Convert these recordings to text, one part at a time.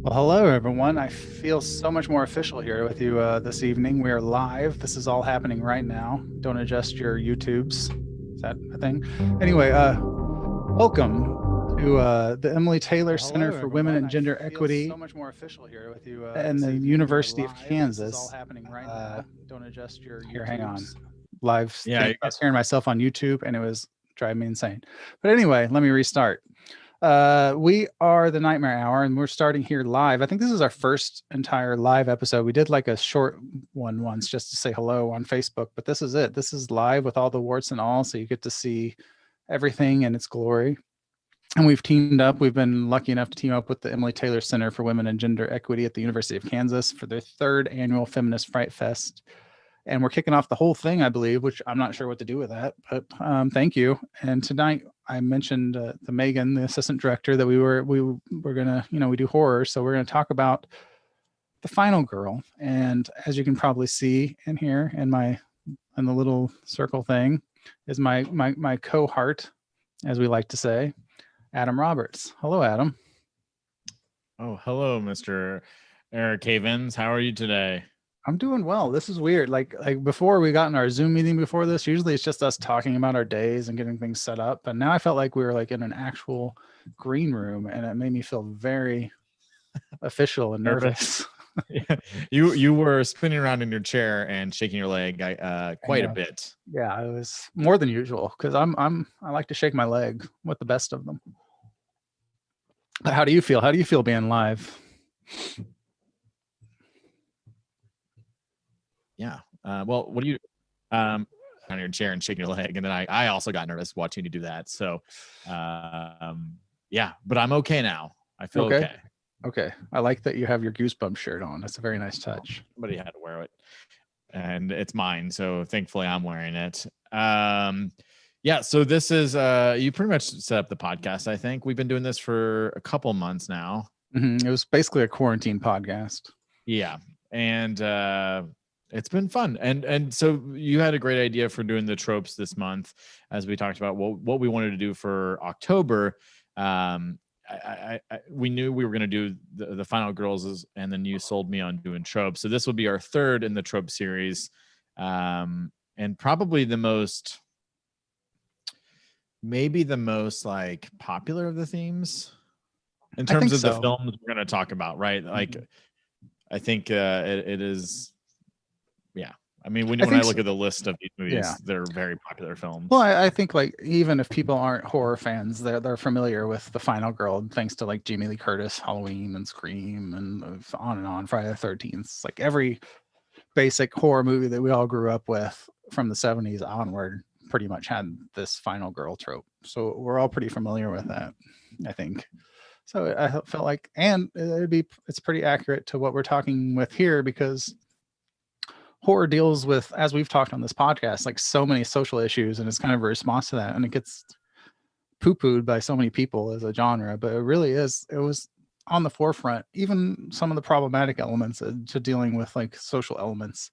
Well, hello everyone. I feel so much more official here with you this evening. We are live. This is all happening right now. Don't adjust your YouTubes. Is that a thing? Anyway, welcome to the Emily Taylor Well, Center hello, for Women everyone. and I Gender feel Equity so much more official here with you and this the evening. We are University of live. This is all Kansas. happening right now. Don't adjust your Here, hang on. YouTubes. Live Yeah, thing. I was hearing myself on YouTube and it was driving me insane. But anyway, let me restart. We are the Nightmare Hour, and we're starting here live. I think this is our first entire live episode. We did like a short one once just to say hello on Facebook, but this is it. This is live with all the warts and all, so you get to see everything in its glory. And we've teamed up. We've been lucky enough to team up with the Emily Taylor Center for Women and Gender Equity at the University of Kansas for their third annual Feminist Fright Fest. And we're kicking off the whole thing, I believe, which I'm not sure what to do with that, but thank you. And tonight I mentioned to Megan, the assistant director, that we were gonna, we do horror, so we're gonna talk about The Final Girl. And as you can probably see in here in the little circle thing is my cohort, as we like to say, Adam Roberts. Hello, Adam. Oh, hello, Mr. Eric Havens. How are you today? I'm doing well. This is weird. Like before we got in our Zoom meeting before this, usually it's just us talking about our days and getting things set up. But now I felt like we were like in an actual green room, and it made me feel very official and nervous. Yeah. You were spinning around in your chair and shaking your leg quite a bit. Yeah, it was more than usual because I like to shake my leg with the best of them. But how do you feel? How do you feel being live? Yeah. Well, what do you on your chair and shaking your leg? And then I also got nervous watching you do that. So yeah, but I'm okay now. I feel okay. Okay. I like that you have your Goosebumps shirt on. That's a very nice touch. Somebody had to wear it. And it's mine. So thankfully I'm wearing it. Yeah, so this is you pretty much set up the podcast. I think we've been doing this for a couple months now. It was basically a quarantine podcast. Yeah. And it's been fun. And so you had a great idea for doing the tropes this month, as we talked about what we wanted to do for October. We knew we were going to do the Final Girls, and then you sold me on doing tropes. So this will be our third in the trope series, and probably maybe the most like popular of the themes in terms of the films we're going to talk about, right? Like, I think it is. Yeah. I mean, when I look at the list of these movies, they're very popular films. Well, I think like even if people aren't horror fans, they're familiar with The Final Girl, thanks to like Jamie Lee Curtis, Halloween and Scream, and on, Friday the 13th. Like every basic horror movie that we all grew up with from the 70s onward pretty much had this Final Girl trope. So we're all pretty familiar with that, I think. So I felt like, and it's pretty accurate to what we're talking with here, because horror deals with, as we've talked on this podcast, like so many social issues, and it's kind of a response to that, and it gets poo-pooed by so many people as a genre, but it was on the forefront, even some of the problematic elements to dealing with like social elements.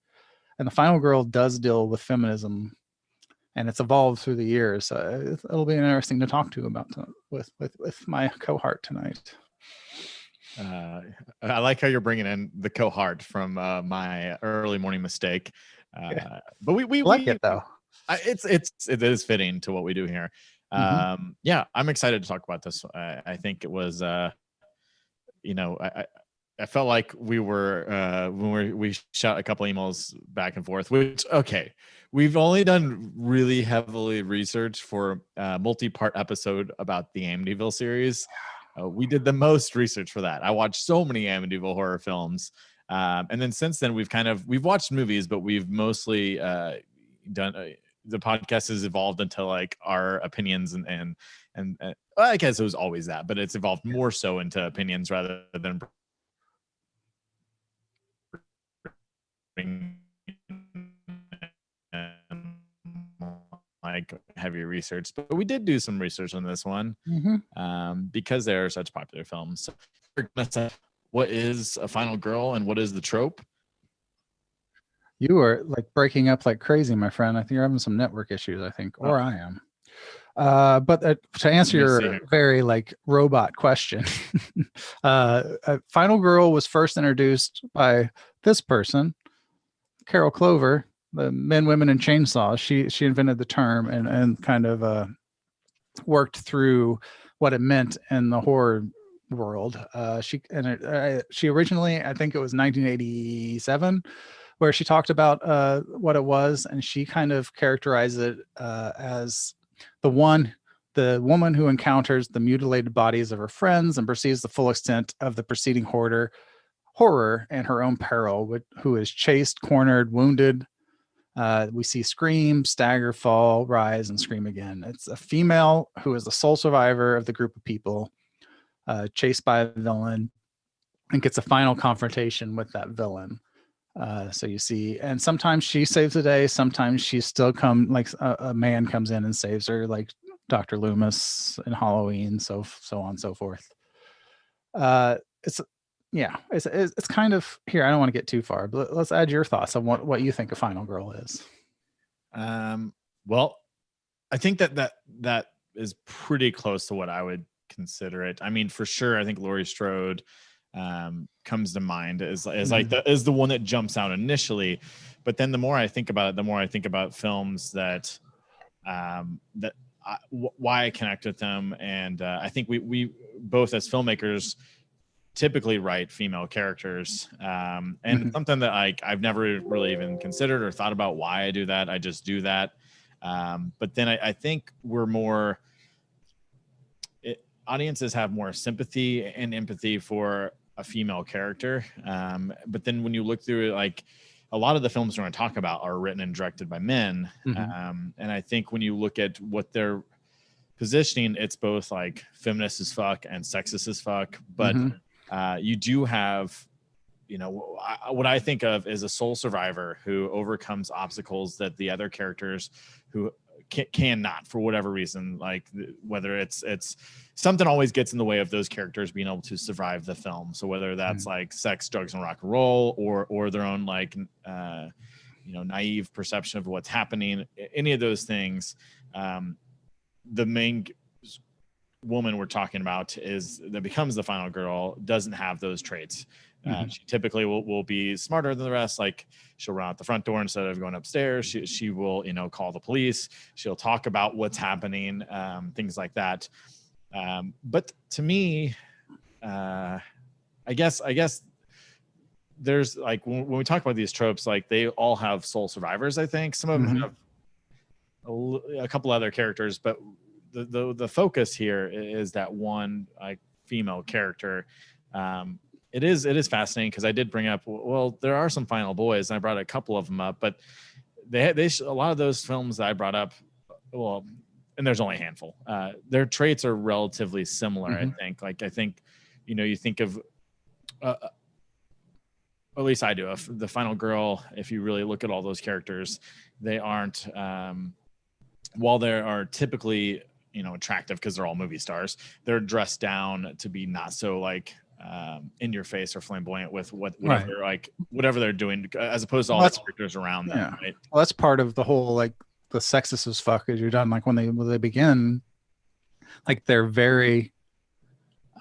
And The Final Girl does deal with feminism, and it's evolved through the years. So it'll be interesting to talk to about with my cohort tonight. I like how you're bringing in the cohort from my early morning mistake. But we like it though. It is fitting to what we do here. Yeah, I'm excited to talk about this. I think it was, I felt like we were when we shot a couple emails back and forth, which, okay, we've only done really heavily research for a multi-part episode about the Amityville series. We did the most research for that. I watched so many Amityville horror films. And then since then, we've watched movies, but we've mostly done the podcast has evolved into like our opinions and I guess it was always that, but it's evolved more so into opinions rather than like heavy research. But we did do some research on this one because they are such popular films. So what is a Final Girl and what is the trope? You are like breaking up like crazy, my friend. I think you're having some network issues, I think, or I am. But to answer Let me see your here. very like robot question, Final Girl was first introduced by this person, Carol Clover, the Men, Women, and Chainsaws. She invented the term and kind of worked through what it meant in the horror world. She originally, I think it was 1987, where she talked about what it was, and she kind of characterized it as the woman who encounters the mutilated bodies of her friends and perceives the full extent of the preceding horror and her own peril, who is chased, cornered, wounded. We see scream, stagger, fall, rise, and scream again. It's a female who is the sole survivor of the group of people, chased by a villain, and gets a final confrontation with that villain. So you see, and sometimes she saves the day. Sometimes she's still like a man comes in and saves her, like Dr. Loomis in Halloween, so on and so forth. It's kind of here. I don't want to get too far, but let's add your thoughts on what you think a Final Girl is. Well, I think that is pretty close to what I would consider it. I mean, for sure, I think Laurie Strode comes to mind as like the one that jumps out initially, but then the more I think about it, the more I think about films that why I connect with them, and I think we both as filmmakers typically write female characters, and something that I've never really even considered or thought about why I do that. I just do that, but then I think we're more audiences have more sympathy and empathy for a female character, but then when you look through it, like a lot of the films we're going to talk about are written and directed by men, and I think when you look at what they're positioning, it's both like feminist as fuck and sexist as fuck, but you do have, what I think of is a sole survivor who overcomes obstacles that the other characters who cannot, for whatever reason, like whether it's something always gets in the way of those characters being able to survive the film. So whether that's like sex, drugs, and rock and roll, or their own like naive perception of what's happening, any of those things, the main woman we're talking about that becomes the final girl doesn't have those traits. She typically will be smarter than the rest. Like she'll run out the front door instead of going upstairs. She will, call the police. She'll talk about what's happening, things like that. But to me, I guess there's like when we talk about these tropes, like they all have sole survivors. I think some of them have a couple other characters, but the focus here is that one like female character. It is fascinating because I did bring up, well, there are some final boys, and I brought a couple of them up, but they a lot of those films that I brought up, well, and there's only a handful, their traits are relatively similar. I think you think of at least I do, the final girl. If you really look at all those characters, they aren't while they are typically attractive because they're all movie stars, they're dressed down to be not so like in your face or flamboyant with whatever they're doing, as opposed to all the characters around them. Yeah. Right? Well, that's part of the whole like the sexist as fuck as you're done. Like when they begin, like they're very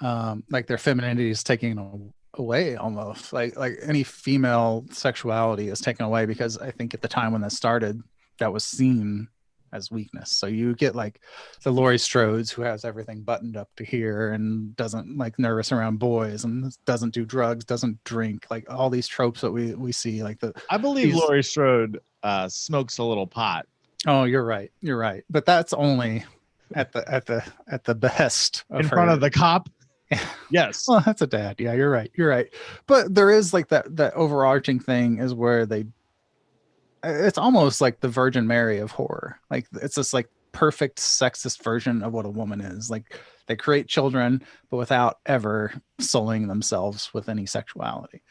like their femininity is taken away almost. Like any female sexuality is taken away because I think at the time when that started, that was seen as weakness. So you get like the Laurie Strodes who has everything buttoned up to here and doesn't like nervous around boys and doesn't do drugs, doesn't drink, like all these tropes that we see. Like I believe Laurie Strode smokes a little pot. Oh, you're right. But that's only at the behest of in her. front of the cop. Yes. Well, that's a dad. Yeah, you're right. But there is like that overarching thing is where it's almost like the Virgin Mary of horror. Like it's this like perfect sexist version of what a woman is. Like they create children, but without ever sullying themselves with any sexuality.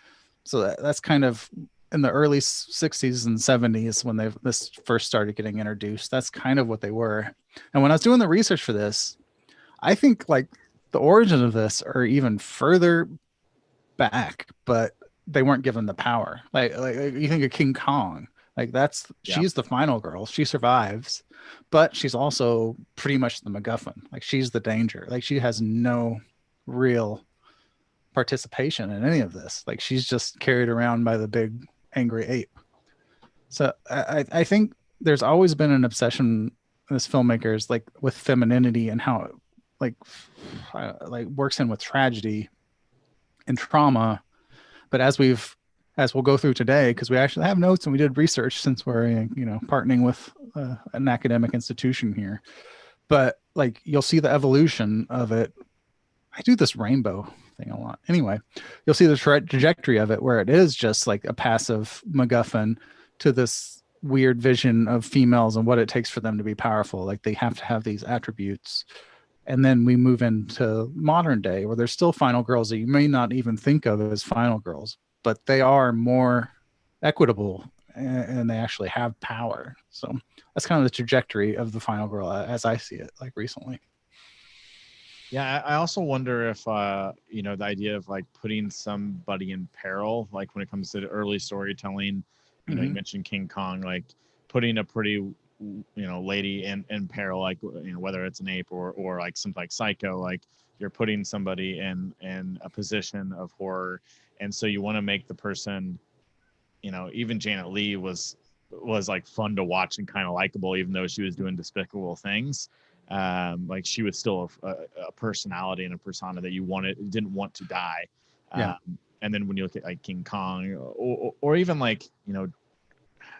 So that's kind of in the early 60s and 70s when this first started getting introduced. That's kind of what they were. And when I was doing the research for this, I think like the origin of this are even further back, but they weren't given the power. Like you think of King Kong. Like she's the final girl. She survives, but she's also pretty much the MacGuffin. Like she's the danger. Like she has no real participation in any of this. Like she's just carried around by the big angry ape. So I think there's always been an obsession as filmmakers, like with femininity and how it like works in with tragedy and trauma. But as we'll go through today, because we actually have notes and we did research since we're partnering with an academic institution here. But like you'll see the evolution of it. I do this rainbow thing a lot. Anyway, you'll see the trajectory of it where it is just like a passive MacGuffin to this weird vision of females and what it takes for them to be powerful. Like they have to have these attributes. And then we move into modern day where there's still final girls that you may not even think of as final girls, but they are more equitable and they actually have power. So that's kind of the trajectory of the final girl as I see it, like recently. Yeah, I also wonder if the idea of like putting somebody in peril, like when it comes to early storytelling, you mentioned King Kong, like putting a pretty lady in peril, like whether it's an ape or like something like Psycho, like you're putting somebody in a position of horror, and so you want to make the person, even Janet Leigh was like fun to watch and kind of likable, even though she was doing despicable things. Like she was still a personality and a persona that you didn't want to die. And then when you look at like King Kong or even like,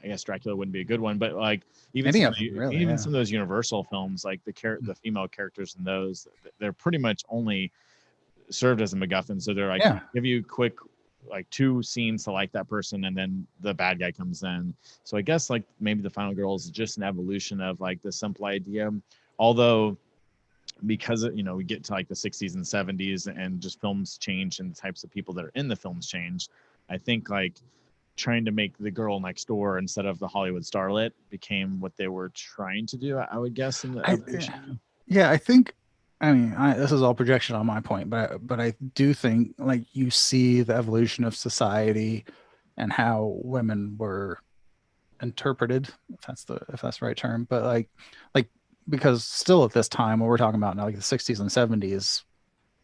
I guess Dracula wouldn't be a good one, but like even some of those Universal films, like the female characters in those, they're pretty much only served as a MacGuffin. So they're like, give you quick, like 2 scenes to like that person, and then the bad guy comes in. So I guess like maybe the final girl is just an evolution of like the simple idea. Although, because we get to like the 60s and 70s and just films change and the types of people that are in the films change, I think like trying to make the girl next door instead of the Hollywood starlet became what they were trying to do, I would guess. In the evolution. I think, this is all projection on my point, but I do think like you see the evolution of society and how women were interpreted, if that's the right term, but like because still at this time, what we're talking about now, like the 60s and 70s,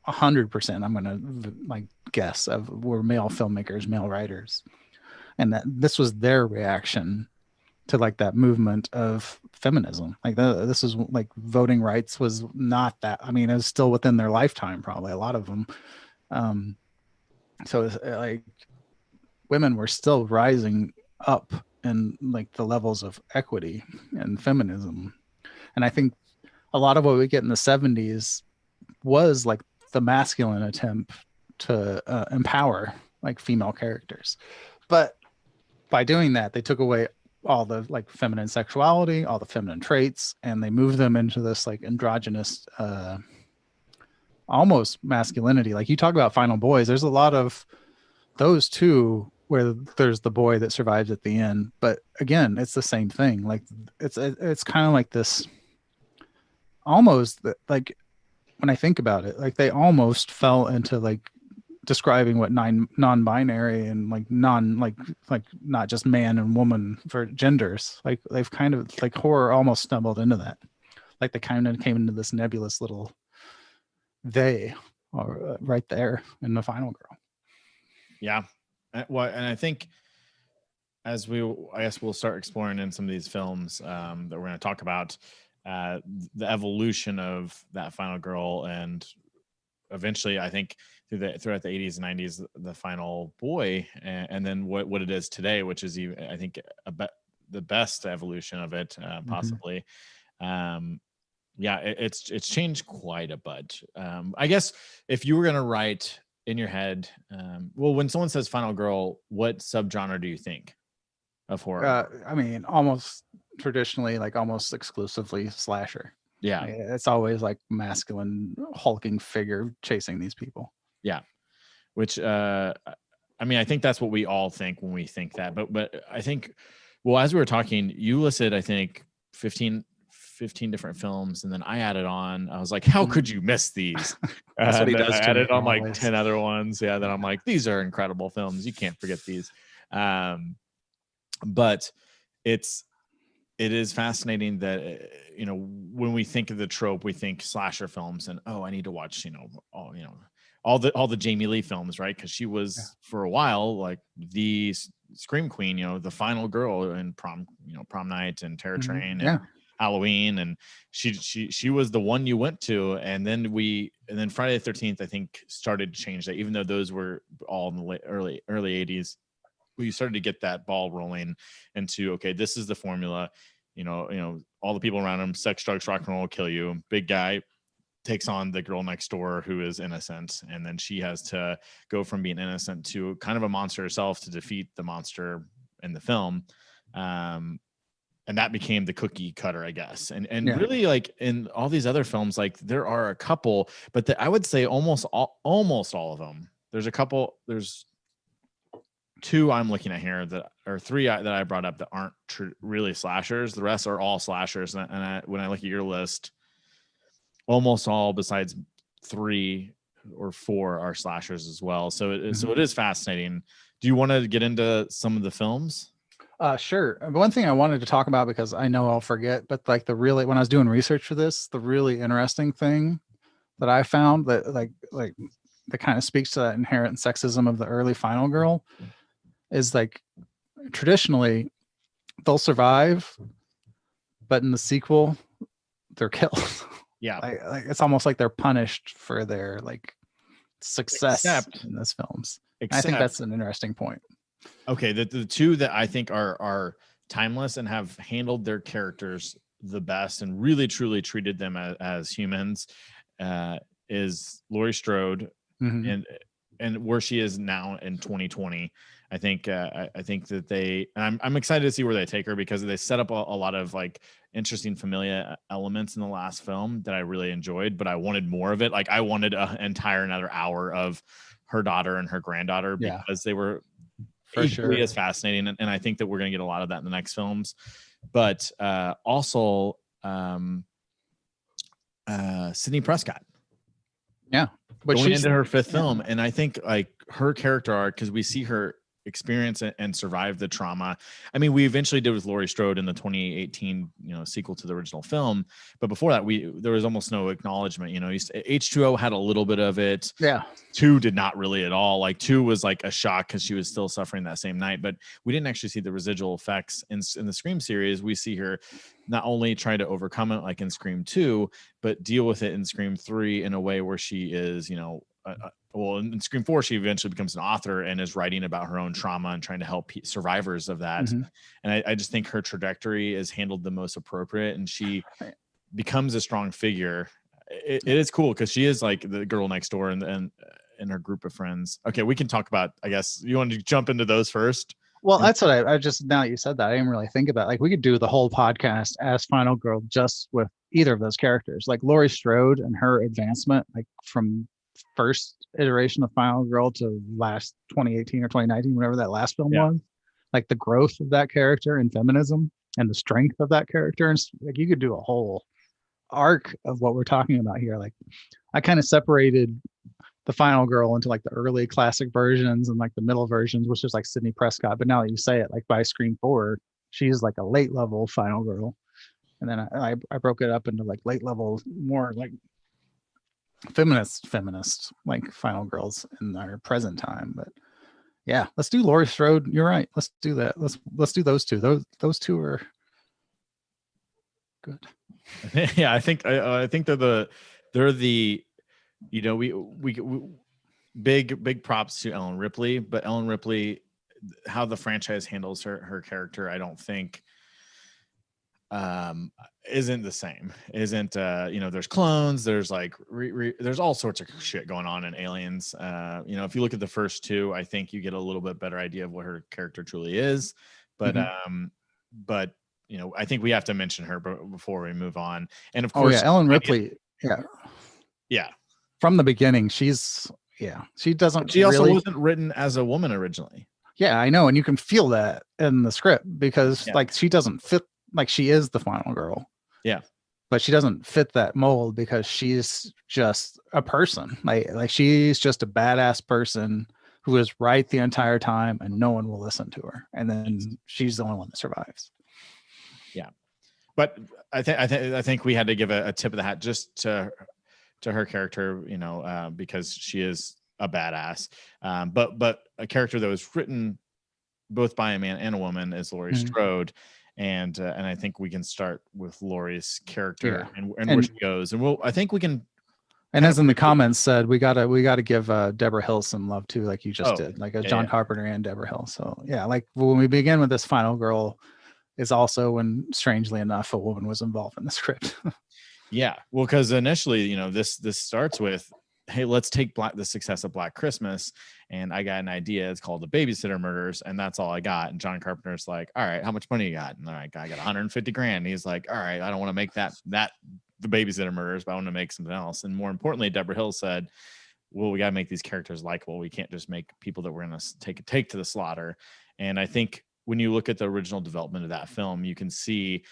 100%, I'm going to like guess were male filmmakers, male writers. And that this was their reaction to like that movement of feminism. Like this was like voting rights was not that, it was still within their lifetime, probably a lot of them. So it's like women were still rising up in like the levels of equity and feminism. And I think a lot of what we get in the 70s was like the masculine attempt to empower like female characters. But by doing that, they took away all the like feminine sexuality, all the feminine traits, and they moved them into this like androgynous, almost masculinity. Like you talk about Final Boys, there's a lot of those too, where there's the boy that survives at the end. But again, it's the same thing. Like it's kind of like this, almost like when I think about it, like they almost fell into like describing what non-binary and like not just man and woman for genders. Like they've kind of like horror almost stumbled into that. Like they kind of came into this nebulous little they are right there in the Final Girl. Yeah. Well, and I think I guess we'll start exploring in some of these films that we're going to talk about the evolution of that Final Girl, and eventually I think throughout the 80s and 90s the Final Boy, and then what it is today, which is even I think the best evolution of it possibly. It's changed quite a bit. I guess if you were going to write in your head, when someone says Final Girl, what subgenre do you think of horror? Almost traditionally, like almost exclusively slasher. Yeah, it's always like masculine hulking figure chasing these people. Yeah, which I think that's what we all think when we think that. But I think, well, as we were talking, you listed I think 15 different films, and then I added on. I was like, how could you miss these? That's what he does. I added on like 10 other ones. Yeah, then I'm like, these are incredible films. You can't forget these. But it is fascinating that when we think of the trope, we think slasher films, and I need to watch all the Jamie Lee films, right? Because she was for a while like the scream queen, the final girl in prom night and Terror Train and Halloween, and she was the one you went to, and then Friday the 13th I think started to change that, even though those were all in the early 80s. We started to get that ball rolling into, okay, this is the formula, all the people around him, sex, drugs, rock and roll will kill you. Big guy takes on the girl next door who is innocent, and then she has to go from being innocent to kind of a monster herself to defeat the monster in the film. And that became the cookie cutter, I guess. And really, like in all these other films, like there are a couple, but I would say almost all of them. There's a couple. There's two I'm looking at here or three that I brought up that aren't really slashers. The rest are all slashers. And when I look at your list, almost all besides 3 or 4 are slashers as well. So it is fascinating. Do you want to get into some of the films? Sure. One thing I wanted to talk about, because I know I'll forget, but like when I was doing research for this, the really interesting thing that I found that that kind of speaks to that inherent sexism of the early final girl is like traditionally they'll survive, but in the sequel they're killed. Yeah. like it's almost like they're punished for their like success in these films. I think that's an interesting point. Okay, the two that I think are timeless and have handled their characters the best and really truly treated them as humans is Laurie Strode and where she is now in 2020. I think that I'm excited to see where they take her, because they set up a lot of like interesting familiar elements in the last film that I really enjoyed, but I wanted more of it. Like I wanted an entire another hour of her daughter and her granddaughter, because they were equally as fascinating. And I think that we're going to get a lot of that in the next films. But also Sidney Prescott. Yeah. But she's into her 5th film. And I think like her character arc, because we see her experience and survive the trauma. I mean, we eventually did with Laurie Strode in the 2018, sequel to the original film. But before that, there was almost no acknowledgement. H2O had a little bit of it. Yeah. 2 did not really at all. Like 2 was like a shock because she was still suffering that same night. But we didn't actually see the residual effects in the Scream series. We see her not only try to overcome it like in Scream 2, but deal with it in Scream 3 in a way where she is, well, in Scream 4, she eventually becomes an author and is writing about her own trauma and trying to help survivors of that. And I just think her trajectory is handled the most appropriate, and she becomes a strong figure. It is cool because she is like the girl next door and her group of friends. Okay, we can talk about, I guess, you want to jump into those first? Well, that's what I just, now that you said that, I didn't really think about. Like we could do the whole podcast as Final Girl just with either of those characters, like Laurie Strode and her advancement, like from first iteration of Final Girl to last 2018 or 2019, whenever that last film was, like the growth of that character and feminism and the strength of that character. And like you could do a whole arc of what we're talking about here. Like I kind of separated the Final Girl into like the early classic versions and like the middle versions, which is like Sidney Prescott. But now that you say it, like by Scream 4, she's like a late level Final Girl. And then I broke it up into like late level, more like feminist like Final Girls in our present time. But yeah, let's do Laurie Strode. You're right. Let's do that. Let's do those two. Those two are good. Yeah, I think they're the we big props to Ellen Ripley, but Ellen Ripley, how the franchise handles her character, I don't think isn't the same. There's clones, there's like there's all sorts of shit going on in Aliens. If you look at the first 2, I think you get a little bit better idea of what her character truly is. But I think we have to mention her before we move on. And of course, Ellen Ripley. Yeah. From the beginning, she also wasn't written as a woman originally. Yeah, I know. And you can feel that in the script because like she doesn't fit, like she is the Final Girl. Yeah. But she doesn't fit that mold because she's just a person. Like she's just a badass person who is right the entire time and no one will listen to her. And then she's the only one that survives. But I think we had to give a tip of the hat just to her character, you know, because she is a badass. But a character that was written both by a man and a woman is Laurie Strode. And I think we can start with Laurie's character and where she goes. And I think we can. And as in the comments said, we gotta give Deborah Hill some love too, like you just did, like John Carpenter and Deborah Hill. So yeah, like when we begin with this final girl is also when, strangely enough, a woman was involved in the script. Yeah, well, because initially, you know, this starts with, hey, let's take the success of Black Christmas, and I got an idea. It's called The Babysitter Murders, and that's all I got. And John Carpenter's like, all right, how much money you got? And I got 150 grand. And he's like, all right, I don't want to make that The Babysitter Murders, but I want to make something else. And more importantly, Deborah Hill said, well, we got to make these characters likable. We can't just make people that we're going to take to the slaughter. And I think when you look at the original development of that film, you can see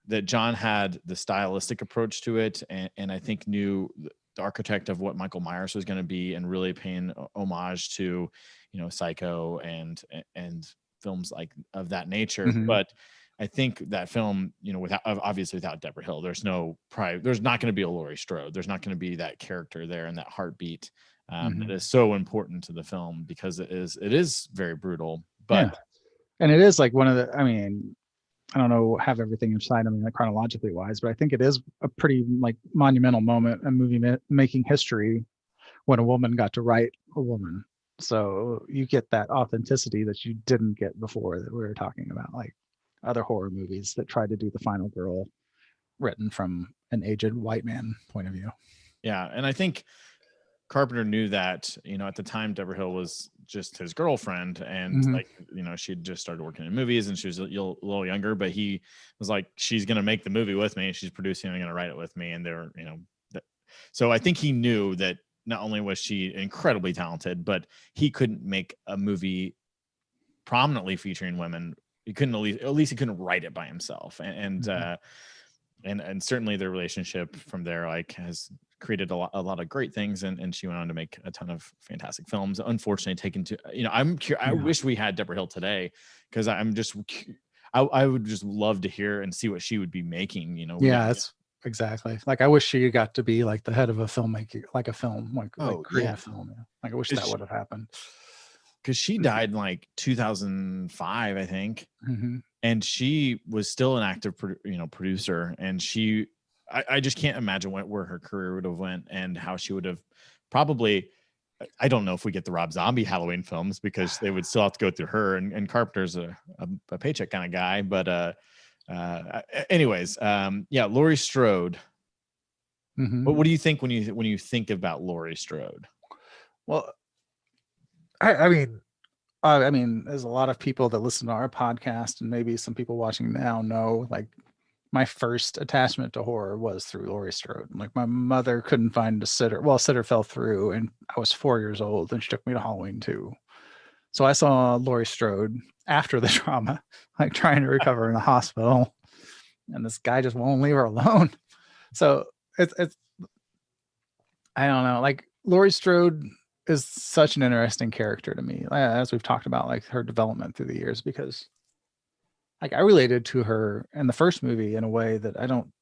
that John had the stylistic approach to it, and I think knew the architect of what Michael Myers was going to be, and really paying homage to, you know, Psycho and films like of that nature. But I think that film, you know, without Deborah Hill, there's not going to be a Laurie Strode. There's not going to be that character there and that heartbeat that is so important to the film, because it is very brutal. But and it is like one of the, I mean, I don't know, have everything inside, I mean, like chronologically wise, but I think it is a pretty like monumental moment in movie making history when a woman got to write a woman. So you get that authenticity that you didn't get before, that we were talking about, like other horror movies that tried to do the final girl written from an aged white man point of view. Yeah, and I think Carpenter knew that, you know, at the time Deborah Hill was just his girlfriend, and like, you know, she had just started working in movies and she was a little younger, but he was like, she's going to make the movie with me, she's producing and going to write it with me. And they were, you know, so I think he knew that not only was she incredibly talented, but he couldn't make a movie prominently featuring women. He couldn't, at least he couldn't write it by himself. And certainly their relationship from there, like, has created a lot of great things, and she went on to make a ton of fantastic films. Unfortunately, taken to, you know, I wish we had Deborah Hill today, because I would just love to hear and see what she would be making, you know. That's exactly, like, I wish she got to be like the head of a filmmaker, like a film, like create a film. Like, I wish that would have happened, because she died in like 2005, I think. And she was still an active producer, and I just can't imagine where her career would have went, and how she would have probably, I don't know if we get the Rob Zombie Halloween films, because they would still have to go through her, and Carpenter's a paycheck kind of guy. But anyways, Laurie Strode. What do you think when you think about Laurie Strode? Well, I mean, there's a lot of people that listen to our podcast, and maybe some people watching now know, like, my first attachment to horror was through Laurie Strode. Like, my mother couldn't find a sitter. Well, a sitter fell through, and I was 4 years old, and she took me to Halloween 2. So I saw Laurie Strode after the trauma, like trying to recover in the hospital, and this guy just won't leave her alone. So it's I don't know, like, Laurie Strode is such an interesting character to me, as we've talked about, like, her development through the years, because, like, I related to her in the first movie in a way that I don't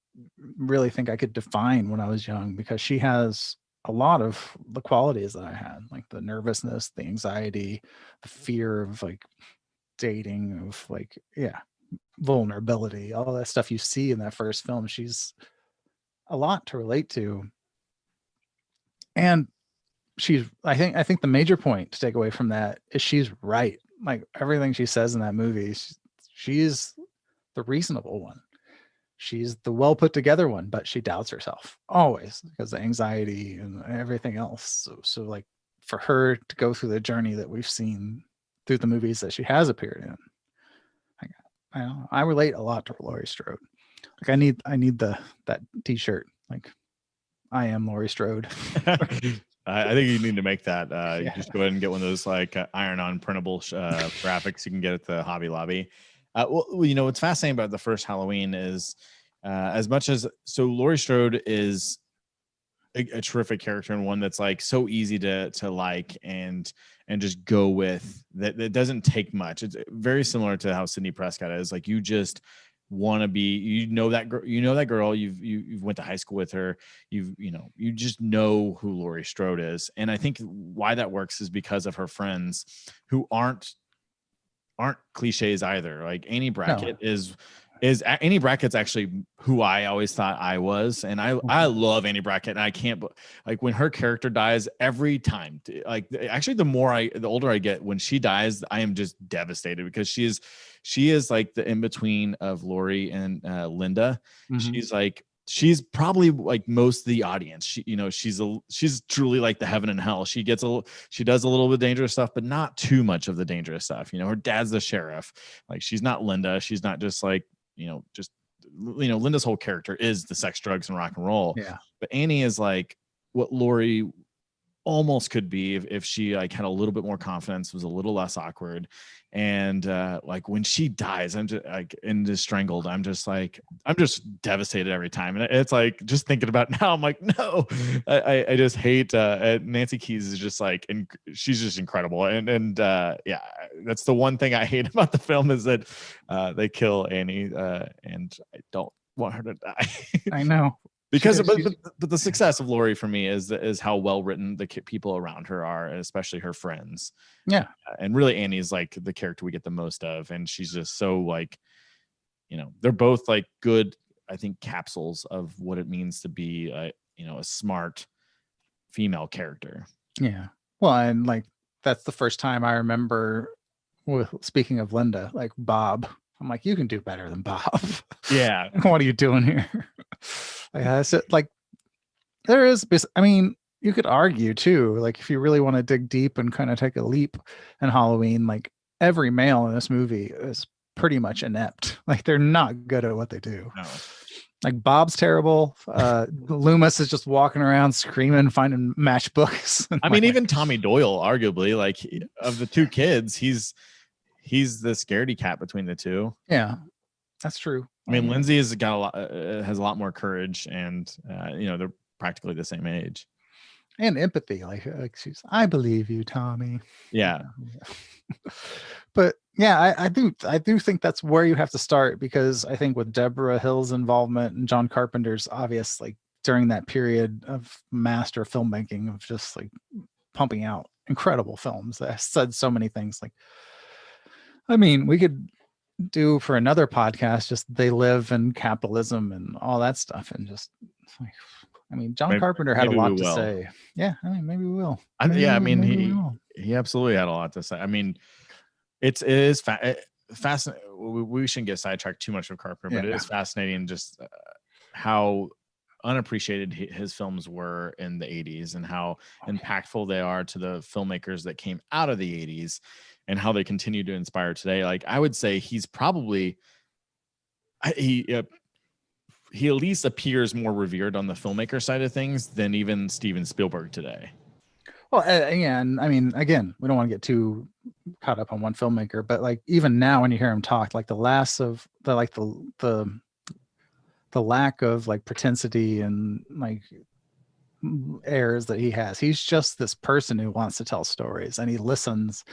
really think I could define when I was young, because she has a lot of the qualities that I had, like the nervousness, the anxiety, the fear of, like, dating, of, like, vulnerability, all that stuff you see in that first film. She's a lot to relate to. And I think the major point to take away from that is she's right. Like, everything she says in that movie, she's the reasonable one. She's the well put together one, but she doubts herself always, because of anxiety and everything else. So like, for her to go through the journey that we've seen through the movies that she has appeared in, I relate a lot to Laurie Strode. Like, I need that t-shirt, like, I am Laurie Strode. I think you need to make that. You just go ahead and get one of those, like, iron-on printable graphics you can get at the Hobby Lobby. Well, you know, what's fascinating about the first Halloween is, as much as, so Laurie Strode is a terrific character, and one that's, like, so easy to like and just go with. That doesn't take much. It's very similar to how Sidney Prescott is. Like, you just want to be, that girl, you've went to high school with her, you just know who Laurie Strode is. And I think why that works is because of her friends who aren't cliches either. Like Annie Brackett is Annie Brackett's actually who I always thought I was. And I love Annie Brackett, and I can't, like, when her character dies every time, like, actually the older I get, when she dies, I am just devastated, because she is like the in-between of Laurie and Linda. She's probably like most of the audience. She's truly like the heaven and hell. She does a little bit of dangerous stuff, but not too much of the dangerous stuff. Her dad's the sheriff. Like, she's not Linda. She's not just like, Linda's whole character is the sex, drugs, and rock and roll. Yeah. But Annie is like what Laurie almost could be if she like had a little bit more confidence, was a little less awkward. And like when she dies, I'm just like, and is strangled, I'm just devastated every time. And it's like, just thinking about it now, I'm like, no, I just hate Nancy Keys is just like, and she's just incredible. And yeah, that's the one thing I hate about the film, is that they kill Annie, and I don't want her to die. I know. Because but the success of Laurie for me is how well written the people around her are, and especially her friends. Yeah. And really, Annie is like the character we get the most of, and she's just so like, they're both like good, I think, capsules of what it means to be a smart female character. Yeah. Well, and like, that's the first time I remember, speaking of Linda, like Bob, I'm like, you can do better than Bob. Yeah. What are you doing here? Like, there is, I mean, you could argue too, like, if you really want to dig deep and kind of take a leap in Halloween, like, every male in this movie is pretty much inept. Like, they're not good at what they do. No. Like, Bob's terrible. Loomis is just walking around screaming, finding matchbooks. I mean, even Tommy Doyle, arguably, like, of the two kids, he's the scaredy cat between the two. Yeah, that's true. I mean, Lindsay has a lot more courage, and they're practically the same age. And empathy, like she's, I believe you, Tommy. Yeah. But yeah, I do think that's where you have to start, because I think with Deborah Hill's involvement and John Carpenter's obvious, like, during that period of master filmmaking of just like pumping out incredible films that said so many things. Like, I mean, we could do for another podcast just They Live in Capitalism and all that stuff, and just like, I mean, John Carpenter had a lot to say. Yeah, I mean, maybe we will. He absolutely had a lot to say. I mean, it is fascinating. We shouldn't get sidetracked too much with Carpenter, but it is fascinating just how unappreciated his films were in the 80s, and how impactful they are to the filmmakers that came out of the 80s, and how they continue to inspire today. Like, I would say he's probably, he at least appears more revered on the filmmaker side of things than even Steven Spielberg today. Well, and I mean, again, we don't want to get too caught up on one filmmaker, but like, even now when you hear him talk, like the lack of like pretensity and like airs that he has, he's just this person who wants to tell stories, and he listens.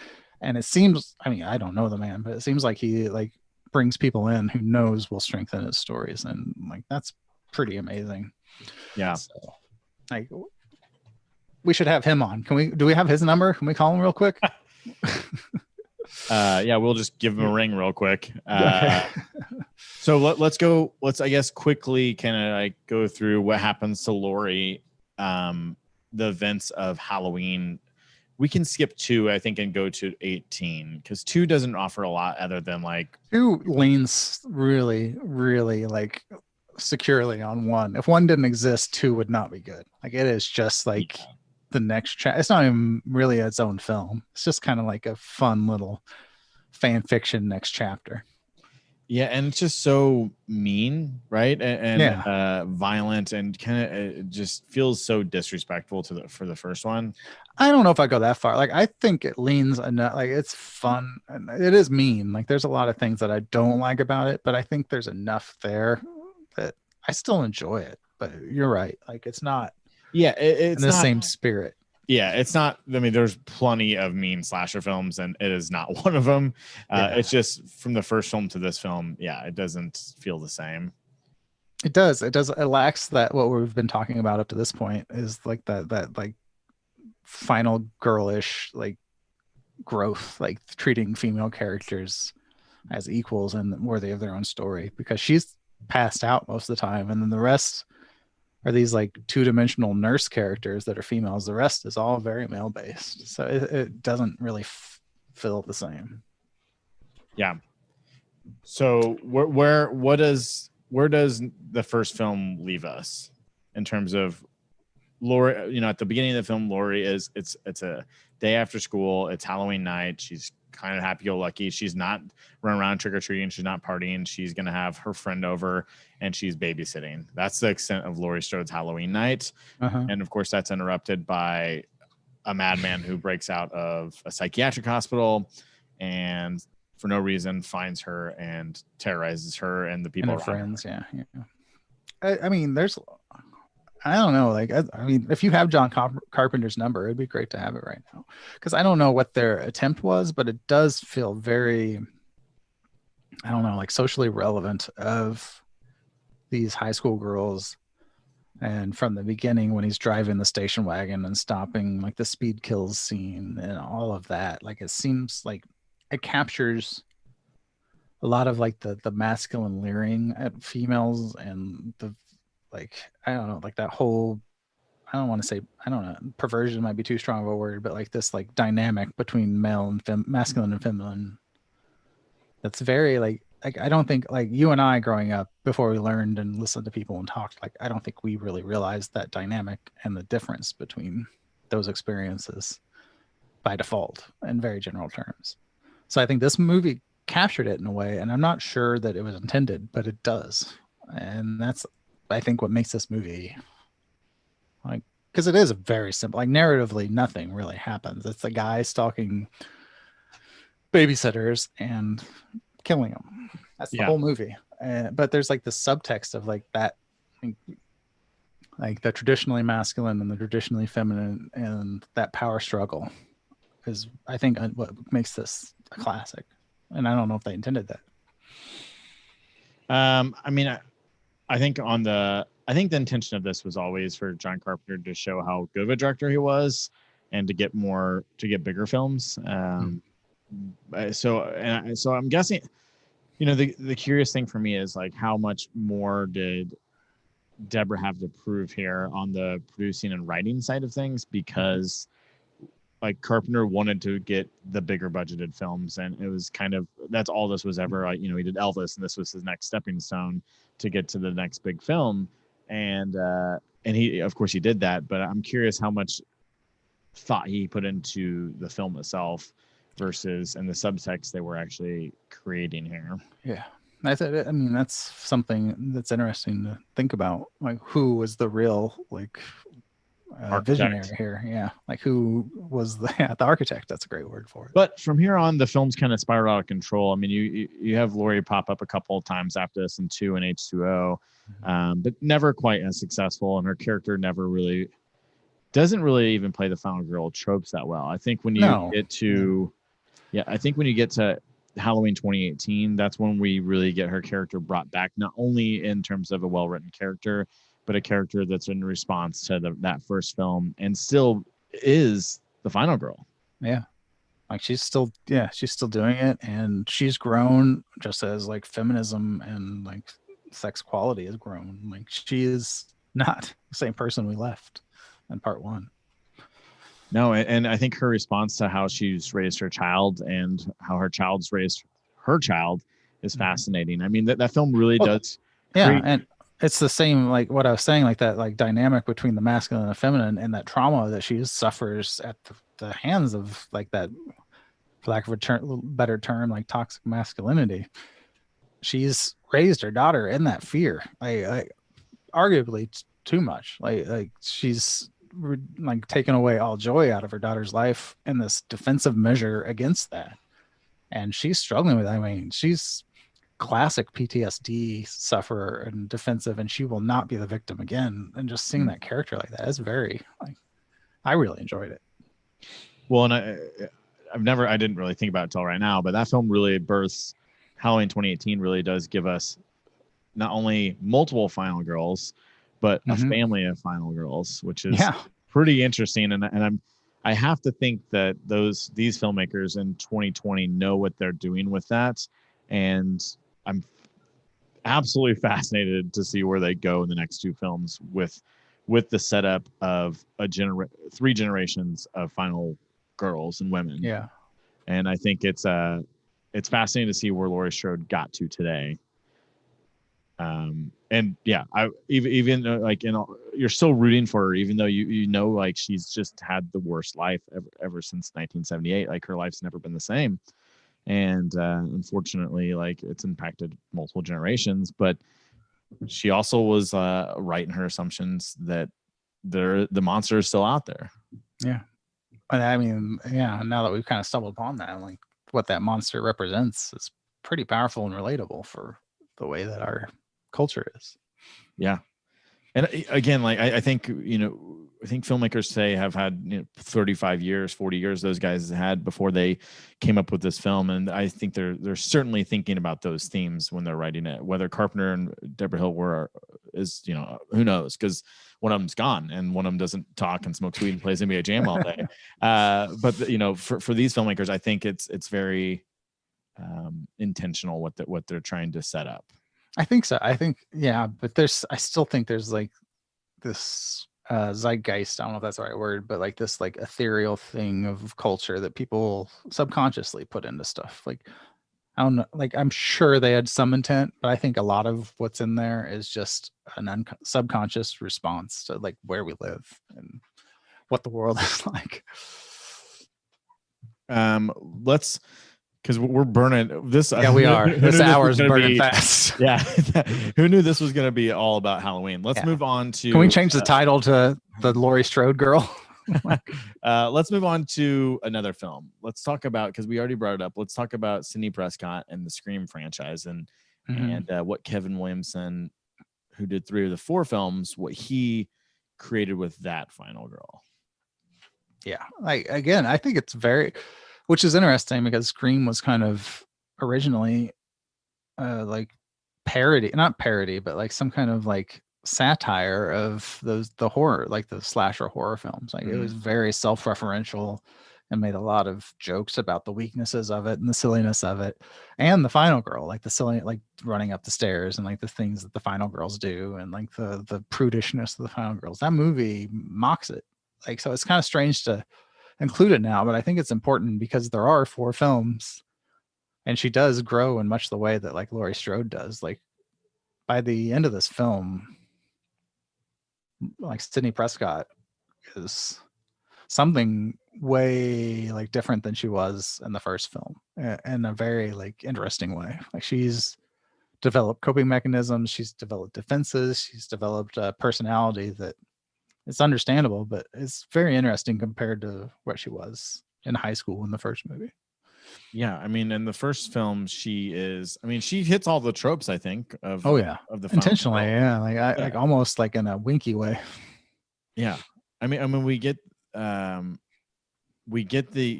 And it seems, I mean, I don't know the man, but it seems like he like brings people in who knows will strengthen his stories, and like, that's pretty amazing. Yeah. So, like, we should have him on. Do we have his number? Can we call him real quick? Yeah, we'll just give him a ring real quick. Okay. So let's I guess quickly kind of like go through what happens to Laurie, the events of Halloween. We can skip 2, I think, and go to 18, because 2 doesn't offer a lot other than like 2 leans really, really like securely on 1. If 1 didn't exist, 2 would not be good. Like, it is just like the next chapter. It's not even really its own film. It's just kind of like a fun little fan fiction next chapter. Yeah, and it's just so mean, right? And violent, and kind of it just feels so disrespectful for the first one. I don't know if I go that far. Like, I think it leans enough. Like, it's fun, and it is mean. Like, there's a lot of things that I don't like about it, but I think there's enough there that I still enjoy it. But you're right. Like, it's not. Yeah, it's in the not same spirit. Yeah, it's not. I mean, there's plenty of mean slasher films, and it is not one of them. It's just from the first film to this film, yeah, it doesn't feel the same. It does. It does. It lacks that what we've been talking about up to this point is like that like final girlish like growth, like treating female characters as equals and worthy of their own story, because she's passed out most of the time, and then the rest are these like two-dimensional nurse characters that are females. The rest is all very male-based, so it doesn't really feel the same. Yeah. So where does the first film leave us in terms of Laurie? You know, at the beginning of the film, Laurie it's a day after school. It's Halloween night. She's kind of happy-go-lucky. She's not running around trick-or-treating. She's not partying. She's going to have her friend over, and she's babysitting. That's the extent of Laurie Strode's Halloween night. And, of course, that's interrupted by a madman who breaks out of a psychiatric hospital and, for no reason, finds her and terrorizes her and the people and their around friends. her. Yeah. I mean, there's... I don't know. Like, I mean, if you have John Carpenter's number, it'd be great to have it right now. Because I don't know what their attempt was, but it does feel very, I don't know, like socially relevant of these high school girls. And from the beginning, when he's driving the station wagon and stopping, like the speed kills scene and all of that, like it seems like it captures a lot of like the masculine leering at females and the, like, I don't know, like that whole, I don't want to say, I don't know, perversion might be too strong of a word, but like this like dynamic between male and masculine and feminine. That's very like I don't think, like, you and I growing up, before we learned and listened to people and talked, like I don't think we really realized that dynamic and the difference between those experiences by default in very general terms. So I think this movie captured it in a way, and I'm not sure that it was intended, but it does. And that's, I think, what makes this movie, like, because it is a very simple, like, narratively nothing really happens. It's a guy stalking babysitters and killing them. That's the whole movie. But there's like the subtext of like that, like the traditionally masculine and the traditionally feminine, and that power struggle is, I think, what makes this a classic. And I don't know if they intended that. I mean, I think the intention of this was always for John Carpenter to show how good of a director he was, and to get bigger films. So I'm guessing, you know, the curious thing for me is like, how much more did Deborah have to prove here on the producing and writing side of things? Because like Carpenter wanted to get the bigger budgeted films, and it was kind of, that's all this was ever. You know, he did Elvis, and this was his next stepping stone to get to the next big film, and he, of course, he did that. But I'm curious how much thought he put into the film itself versus and the subtext they were actually creating here. Yeah, I mean, that's something that's interesting to think about. Like, who was the real like visionary here? Yeah, like who was the architect? That's a great word for it. But from here on, the film's kind of spiraled out of control. I mean, you have Laurie pop up a couple of times after this in 2 and H2O, but never quite as successful, and her character never really doesn't really even play the final girl tropes that well. I think when you get to I think when you get to Halloween 2018, that's when we really get her character brought back, not only in terms of a well-written character, but a character that's in response to that first film and still is the final girl. Yeah. Like she's still doing it, and she's grown just as like feminism and like sex quality has grown. Like she is not the same person we left in part 1. No, and I think her response to how she's raised her child and how her child's raised her child is fascinating. I mean, that film really does. Yeah, and it's the same, like what I was saying, like that like dynamic between the masculine and the feminine, and that trauma that she suffers at the hands of like that, for lack of a better term, like toxic masculinity. She's raised her daughter in that fear, like arguably too much. Like she's like taken away all joy out of her daughter's life in this defensive measure against that, and she's struggling with it. I mean, she's classic PTSD sufferer and defensive, and she will not be the victim again. And just seeing that character like that is very like, I really enjoyed it. Well, and I didn't really think about it until right now, but that film really births Halloween 2018. Really does give us not only multiple final girls, but a family of final girls, which is pretty interesting. And I have to think that these filmmakers in 2020 know what they're doing with that, and I'm absolutely fascinated to see where they go in the next two films with the setup of three generations of final girls and women. Yeah. And I think it's fascinating to see where Laurie Strode got to today. And yeah, I even like, you know, you're still rooting for her, even though you know, like, she's just had the worst life ever since 1978. Like, her life's never been the same. And unfortunately, like, it's impacted multiple generations, but she also was right in her assumptions that the monster is still out there. Yeah. And I mean, yeah, now that we've kind of stumbled upon that, like, what that monster represents is pretty powerful and relatable for the way that our culture is. Yeah. And again, like, I think, you know, I think filmmakers today have had, you know, 35 years, 40 years those guys had before they came up with this film. And I think they're certainly thinking about those themes when they're writing it. Whether Carpenter and Deborah Hill is, you know, who knows? Because one of them's gone and one of them doesn't talk and smokes weed and plays NBA Jam all day. But you know, for these filmmakers, I think it's very intentional what they're trying to set up. I think so. I think, yeah, but I still think there's like this zeitgeist. I don't know if that's the right word, but like this like ethereal thing of culture that people subconsciously put into stuff. Like, I don't know, like, I'm sure they had some intent, but I think a lot of what's in there is just an subconscious response to like where we live and what the world is like. Let's, because we're burning this. Yeah, we are. This hour is burning fast. Yeah. Who knew this was going to be all about Halloween? Let's move on to. Can we change the title to the Laurie Strode girl? Let's move on to another film. Let's talk about, because we already brought it up. Let's talk about Sidney Prescott and the Scream franchise and what Kevin Williamson, who did 3 of the 4 films, what he created with that final girl. Yeah. Like, again, I think it's which is interesting because Scream was kind of originally like not parody, but like some kind of like satire of the horror, like the slasher horror films. Like, it was very self-referential and made a lot of jokes about the weaknesses of it and the silliness of it. And the final girl, like the silly, like running up the stairs and like the things that the final girls do and like the prudishness of the final girls. That movie mocks it. Like, so it's kind of strange to include it now, but I think it's important because there are 4 films and she does grow in much the way that like Laurie Strode does. Like, by the end of this film, like, Sidney Prescott is something way like different than she was in the first film in a very like interesting way. Like, she's developed coping mechanisms, she's developed defenses, she's developed a personality that it's understandable, but it's very interesting compared to what she was in high school in the first movie. Yeah, I mean, in the first film, she hits all the tropes, I think, of the intentionally, yeah, like almost like in a winky way. Yeah, I mean, we get the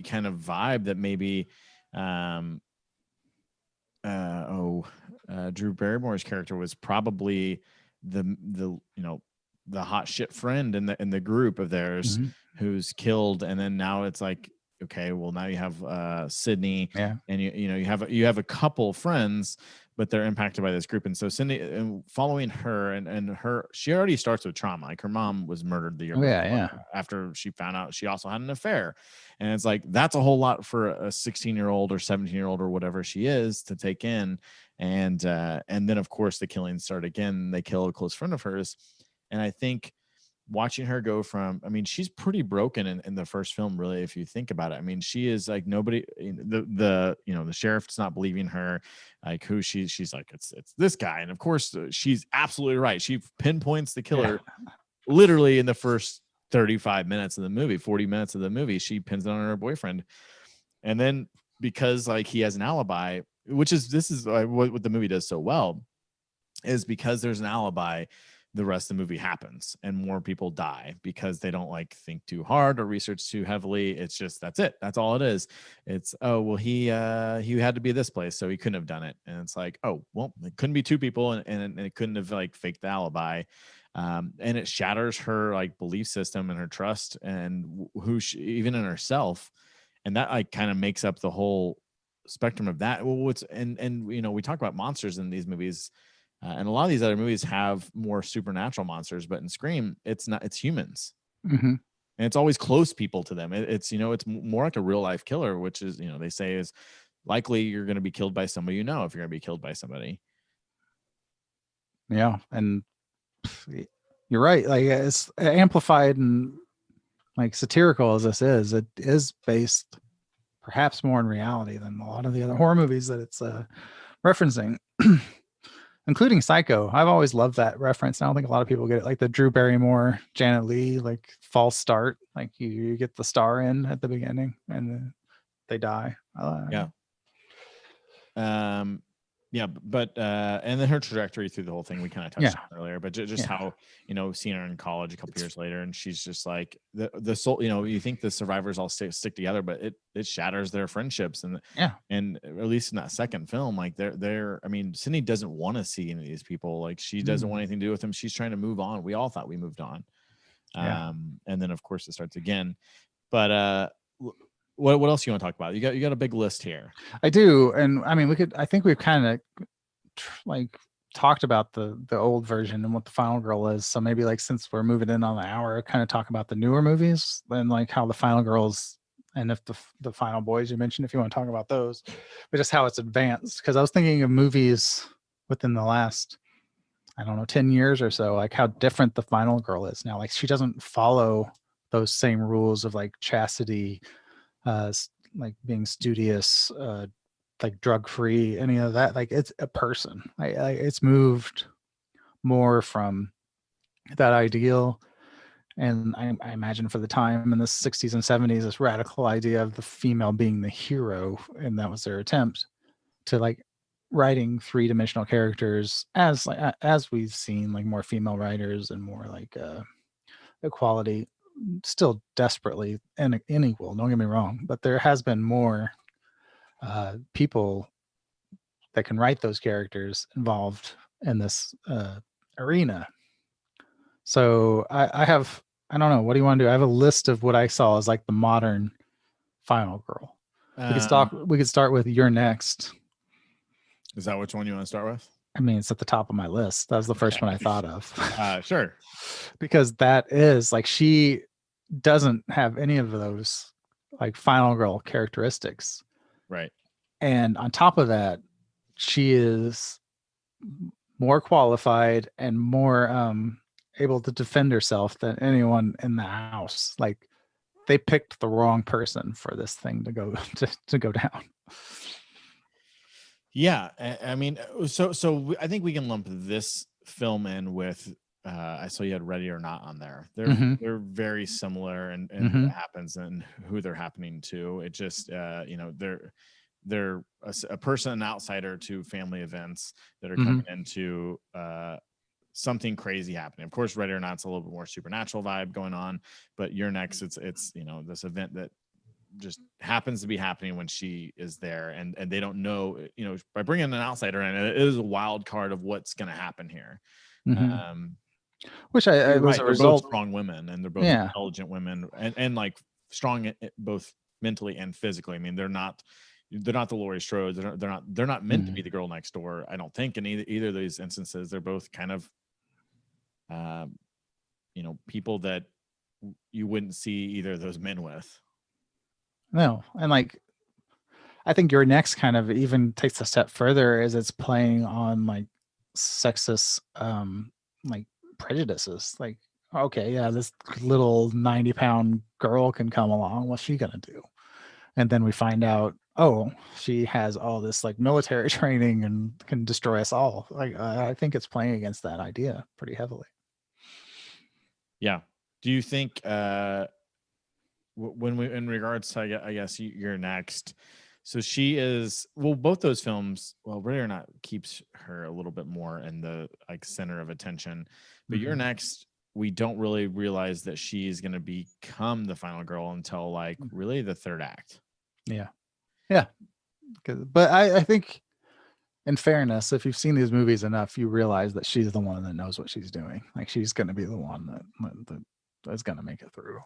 kind of vibe that maybe, Drew Barrymore's character was probably the you know, the hot shit friend in the group of theirs who's killed, and then now it's like, okay, well, now you have Sidney, and you have a couple friends, but they're impacted by this group. And so Sidney, and following her and her, she already starts with trauma. Like, her mom was murdered the year before, after she found out she also had an affair. And it's like, that's a whole lot for a 16-year-old or 17-year-old or whatever she is to take in. And then of course the killings start again. They kill a close friend of hers. And I think watching her go from, I mean, she's pretty broken in the first film, really, if you think about it. I mean, she is like, nobody, the sheriff's not believing her, like, who she's like, it's this guy. And of course she's absolutely right. She pinpoints the killer literally in the first 35 minutes of the movie, 40 minutes of the movie. She pins it on her boyfriend. And then because like he has an alibi, this is what the movie does so well, is because there's an alibi, the rest of the movie happens and more people die because they don't like think too hard or research too heavily. It's just, that's it. That's all it is. It's, oh, well, he had to be this place, so he couldn't have done it. And it's like, oh, well, it couldn't be two people, and it couldn't have like faked the alibi. And it shatters her like belief system and her trust and who she, even in herself. And that like kind of makes up the whole spectrum of that. Well, and you know, we talk about monsters in these movies. And a lot of these other movies have more supernatural monsters, but in Scream, it's not. It's humans, and it's always close people to them. It's you know, it's more like a real life killer, which is, you know, they say is likely you're going to be killed by somebody, you know, if you're going to be killed by somebody. Yeah, and you're right. Like, it's amplified and like satirical as this is, it is based perhaps more in reality than a lot of the other horror movies that it's referencing. Including Psycho. I've always loved that reference. I don't think a lot of people get it. Like the Drew Barrymore, Janet Leigh, like false start. Like you get the star in at the beginning and they die. Yeah. Yeah, but and then her trajectory through the whole thing we kind of touched on earlier, but just how, you know, seeing her in college a couple years later, and she's just like the soul, you know, you think the survivors all stick together, but it shatters their friendships. And and at least in that second film, like they're I mean, Sydney doesn't want to see any of these people. Like she doesn't want anything to do with them. She's trying to move on. We all thought we moved on. And then of course it starts again. But what else you want to talk about? You got a big list here. I do, and I mean, I think we've kind of like talked about the old version and what the Final Girl is. So maybe like since we're moving in on the hour, kind of talk about the newer movies and like how the Final Girls and if the Final Boys you mentioned, if you want to talk about those, but just how it's advanced. Because I was thinking of movies within the last, I don't know, 10 years or so, like how different the Final Girl is now. Like she doesn't follow those same rules of like chastity, like being studious, like drug free, any of that. Like it's a person. It's moved more from that ideal, and I imagine for the time in the 60s and 70s, this radical idea of the female being the hero, and that was their attempt to like writing three-dimensional characters as we've seen like more female writers and more like equality, still desperately unequal, don't get me wrong, but there has been more people that can write those characters involved in this arena. So I have, I don't know, what do you want to do? I have a list of what I saw as like the modern Final Girl. We could start with You're Next. Is that which one you want to start with? I mean, it's at the top of my list. That was the first one I thought of. Sure. Because that is like, she doesn't have any of those like Final Girl characteristics. Right. And on top of that, she is more qualified and more able to defend herself than anyone in the house. Like they picked the wrong person for this thing to go to go down. Yeah, I mean, so I think we can lump this film in with. I saw you had Ready or Not on there. They're very similar and what happens and who they're happening to. It just you know, they're a person, an outsider to family events that are coming into something crazy happening. Of course, Ready or Not's a little bit more supernatural vibe going on, but You're Next, it's you know, this event that just happens to be happening when she is there, and they don't know, you know, by bringing an outsider in, it is a wild card of what's going to happen here. Which I was a result. Both strong women, and they're both intelligent women, and like strong both mentally and physically. I mean, they're not the Laurie Strode. They're not meant to be the girl next door. I don't think in either of these instances. They're both kind of, you know, people that you wouldn't see either of those men with. No, and like I think Your Next kind of even takes a step further as it's playing on like sexist like prejudices. Like, okay, yeah, this little 90-pound girl can come along. What's she gonna do? And then we find out, oh, she has all this like military training and can destroy us all. Like, I think it's playing against that idea pretty heavily. Yeah. Do you think when we, in regards to, I guess You're Next, So she is, well, both those films, well, Ready or Not keeps her a little bit more in the like center of attention. But You're Next, we don't really realize that she's going to become the final girl until like really the third act. Yeah. But I think, in fairness, if you've seen these movies enough, you realize that she's the one that knows what she's doing. Like she's going to be the one that's going to make it through.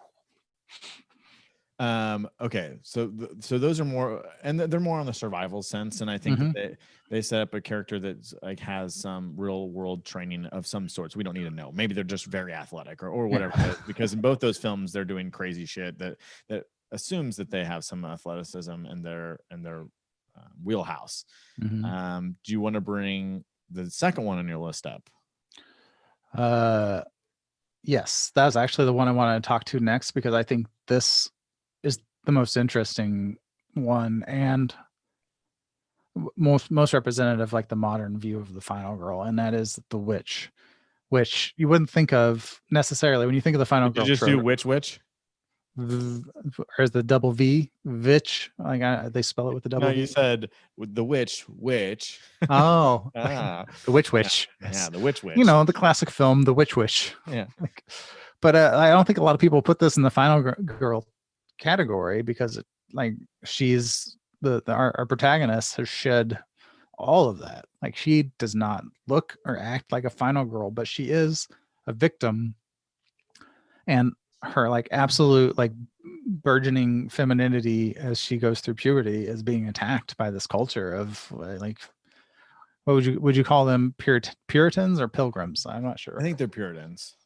Okay, so those are more, and they're more on the survival sense, and I think that they set up a character that's like has some real world training of some sorts. We don't need to know. Maybe they're just very athletic or whatever. Because in both those films, they're doing crazy shit that assumes that they have some athleticism in their wheelhouse. Do you want to bring the second one on your list up? Yes, that was actually the one I wanted to talk to next, because I think this is the most interesting one and most representative, like the modern view of the final girl, and that is the witch, which you wouldn't think of necessarily when you think of the final girl. You just do witch, or is the double V, Vitch? Like they spell it with the double V. V. You said with the witch. Oh, the witch. Yeah, the witch. You know, the classic film, The Witch. Yeah. But I don't think a lot of people put this in the final girl category, because like she's our protagonist has shed all of that. Like she does not look or act like a final girl, but she is a victim, and her like absolute like burgeoning femininity as she goes through puberty is being attacked by this culture of like, what would you call them? Puritans or pilgrims? I'm not sure. I think they're Puritans.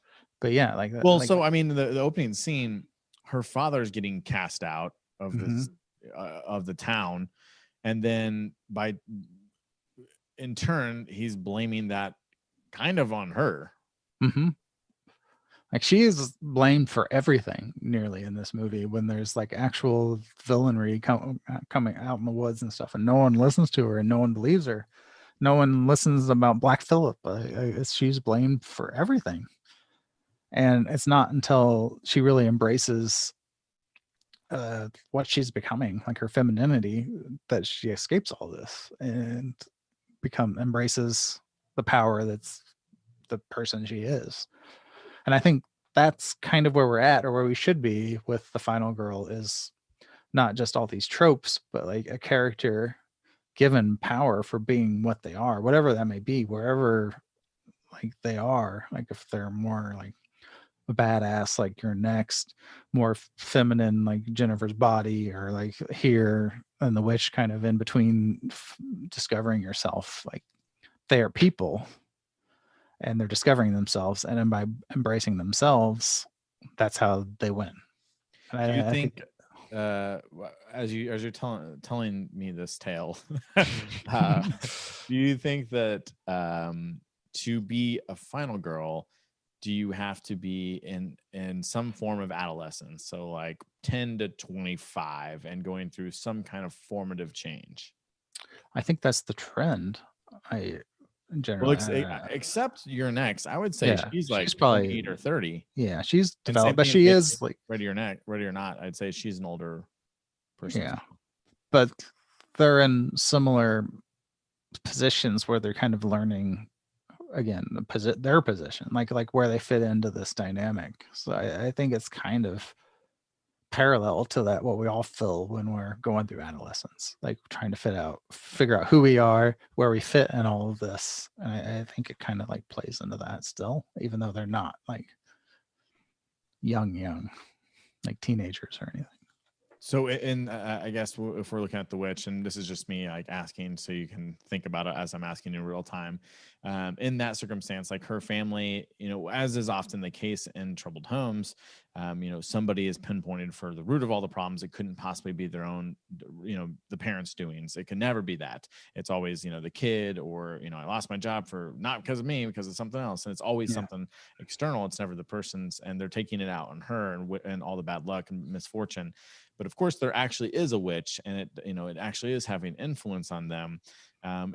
But yeah, like well, like, so I mean, the opening scene, her father's getting cast out of this of the town, and then in turn he's blaming that kind of on her. Like she is blamed for everything nearly in this movie, when there's like actual villainy coming out in the woods and stuff, and no one listens to her and no one believes her. No one listens about Black Phillip. She's blamed for everything. And it's not until she really embraces what she's becoming, like her femininity, that she escapes all this and embraces the power that's the person she is. And I think that's kind of where we're at, or where we should be with the final girl, is not just all these tropes, but like a character given power for being what they are, whatever that may be, wherever like they are. Like if they're more like a badass like You're Next, more feminine like Jennifer's Body, or like here and the witch, kind of in between discovering yourself. Like they are people and they're discovering themselves, and then by embracing themselves, that's how they win. And do you think as you're telling me this tale, do you think that to be a final girl, do you have to be in some form of adolescence, so like 10 to 25, and going through some kind of formative change? I think that's the trend. In general, except You're Next, I would say she's probably 28 or 30. Yeah, she's developed, but she is like Ready or Not. I'd say she's an older person. Yeah, but they're in similar positions where they're kind of learning again their position, like where they fit into this dynamic. So I think it's kind of parallel to that, what we all feel when we're going through adolescence, like trying to figure out who we are, where we fit in all of this. And I think it kind of like plays into that still, even though they're not like young like teenagers or anything. So I guess if we're looking at the witch, and this is just me like asking so you can think about it as I'm asking in real time, in that circumstance, like her family, as is often the case in troubled homes, somebody is pinpointed for the root of all the problems. It couldn't possibly be their own, the parents' doings. It can never be that. It's always, the kid, or, I lost my job for not because of me, because of something else. And it's always something external. It's never the person's, and they're taking it out on her and all the bad luck and misfortune. But of course, there actually is a witch, and it actually is having influence on them.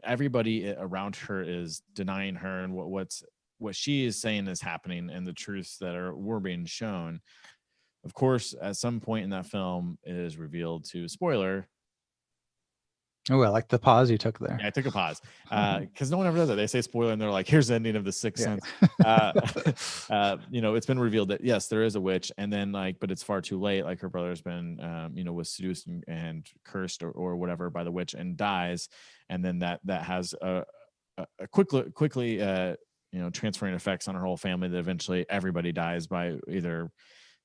Everybody around her is denying her, and what she is saying is happening, and the truths that were being shown. Of course, at some point in that film, it is revealed to, spoiler, Oh, I like the pause you took there. Yeah, I took a pause because no one ever does it. They say spoiler and they're like, here's the ending of The Sixth Yeah. Sense. It's been revealed that yes, there is a witch, and then but it's far too late. Like her brother's been, was seduced and cursed or whatever by the witch and dies. And then that has a quickly transferring effects on her whole family that eventually everybody dies by either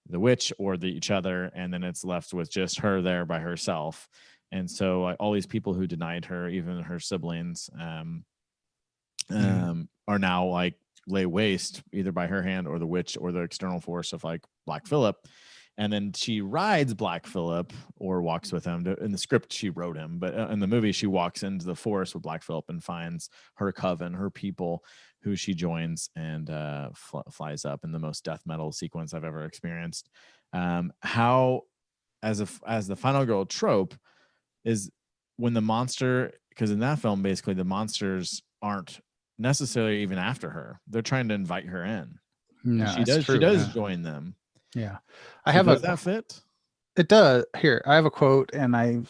the witch or each other. And then it's left with just her there by herself. And so all these people who denied her, even her siblings, are now like lay waste either by her hand or the witch or the external force of like Black Phillip. And then she rides Black Phillip or walks with him. In the script, she wrote him, but in the movie, she walks into the forest with Black Phillip and finds her coven, her people, who she joins and flies up in the most death metal sequence I've ever experienced. How, as the final girl trope, is when the monster, because in that film, basically the monsters aren't necessarily even after her. They're trying to invite her in. No, she does join them. Yeah. Does that fit? It does. Here, I have a quote, and I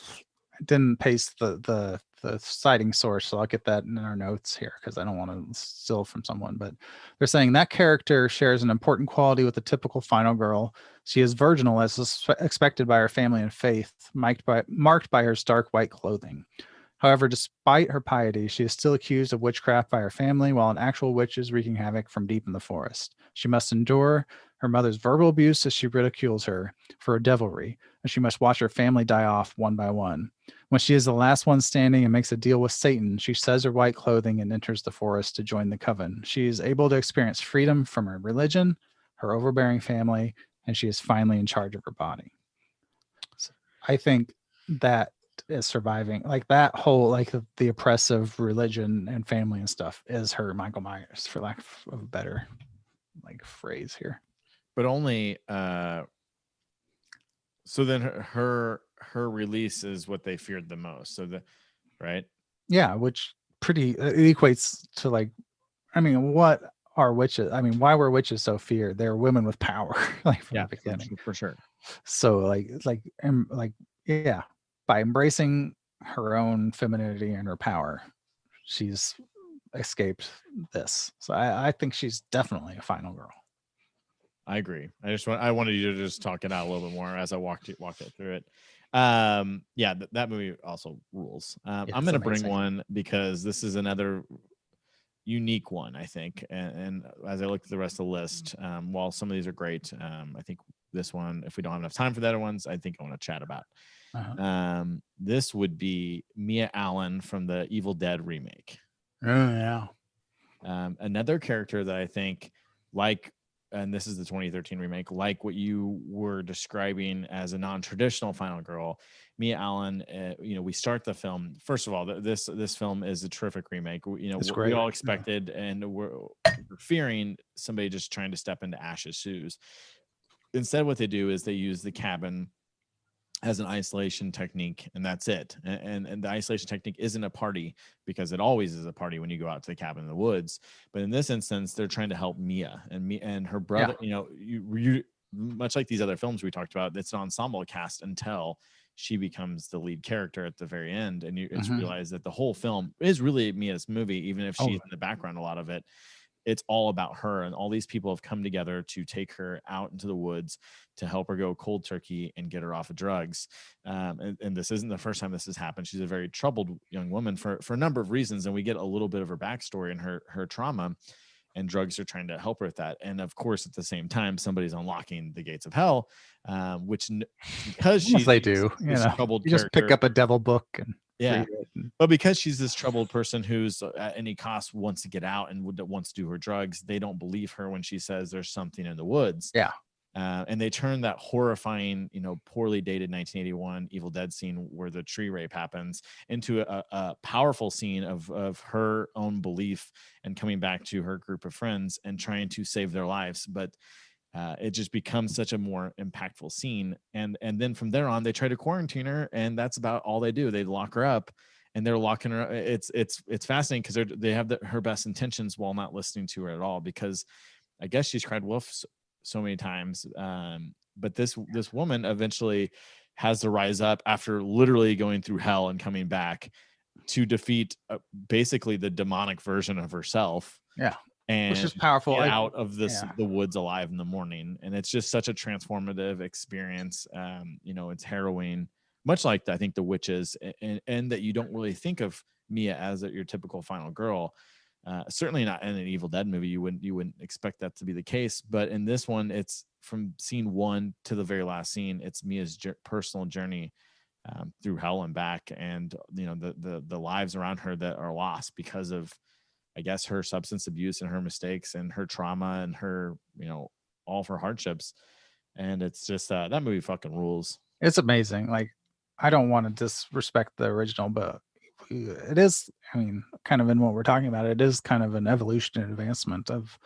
didn't paste the citing source, so I'll get that in our notes here because I don't want to steal from someone. But they're saying that character shares an important quality with the typical final girl. She is virginal as expected by her family and faith, marked by her stark white clothing. However, despite her piety, she is still accused of witchcraft by her family, while an actual witch is wreaking havoc from deep in the forest. She must endure her mother's verbal abuse as she ridicules her for her devilry, and she must watch her family die off one by one. When she is the last one standing and makes a deal with Satan, she sheds her white clothing and enters the forest to join the coven. She is able to experience freedom from her religion, her overbearing family, and she is finally in charge of her body. So I think that is surviving, like that whole, like the oppressive religion and family and stuff is her Michael Myers, for lack of a better like phrase here. But only so then her release is what they feared the most. So right? Yeah, which pretty it equates to like, I mean, what are witches? I mean, why were witches so feared? They're women with power, like from the beginning, for sure. So yeah, by embracing her own femininity and her power, she's escaped this. So I think she's definitely a final girl. I agree. I wanted you to just talk it out a little bit more as I walked it through it. That movie also rules. I'm going to bring one because this is another unique one, I think. And as I look at the rest of the list, while some of these are great, I think this one, if we don't have enough time for the other ones, I think I want to chat about. This would be Mia Allen from the Evil Dead remake. Oh yeah. Another character that I think, and this is the 2013 remake, like what you were describing as a non-traditional final girl, Mia Allen, we start the film. First of all, this film is a terrific remake. We all expected and we're fearing somebody just trying to step into Ash's shoes. Instead, what they do is they use the cabin as an isolation technique, and that's it. And the isolation technique isn't a party, because it always is a party when you go out to the cabin in the woods. But in this instance, they're trying to help Mia and her brother. Yeah. You much like these other films we talked about, it's an ensemble cast until she becomes the lead character at the very end, and you realize that the whole film is really Mia's movie, even if she's in the background a lot of it. It's all about her, and all these people have come together to take her out into the woods to help her go cold turkey and get her off of drugs. And this isn't the first time this has happened. She's a very troubled young woman for a number of reasons. And we get a little bit of her backstory and her trauma, and drugs are trying to help her with that. And of course, at the same time, somebody's unlocking the gates of hell, which because she's this troubled you just character, pick up a devil book and yeah. But because she's this troubled person who's at any cost wants to get out and wants to do her drugs, they don't believe her when she says there's something in the woods. Yeah. And they turn that horrifying, poorly dated 1981 Evil Dead scene where the tree rape happens into a powerful scene of her own belief and coming back to her group of friends and trying to save their lives. But it just becomes such a more impactful scene. And then from there on, they try to quarantine her, and that's about all they do. They lock her up, and they're locking her. It's fascinating because they have her best intentions while not listening to her at all, because I guess she's cried wolf so many times. But this woman eventually has to rise up after literally going through hell and coming back to defeat basically the demonic version of herself. Yeah. And which is powerful. get out of the Yeah. woods alive in the morning. And it's just such a transformative experience. You know, it's harrowing, much like I think The Witches, and that you don't really think of Mia as your typical final girl. Certainly not in an Evil Dead movie. You wouldn't expect that to be the case. But in this one, it's from scene 1 to the very last scene. It's Mia's personal journey through hell and back, and you know the lives around her that are lost because of, I guess, her substance abuse and her mistakes and her trauma and her, you know, all of her hardships. And it's just that movie fucking rules. It's amazing. Like, I don't want to disrespect the original, but it is, I mean, kind of in what we're talking about, it is kind of an evolution and advancement of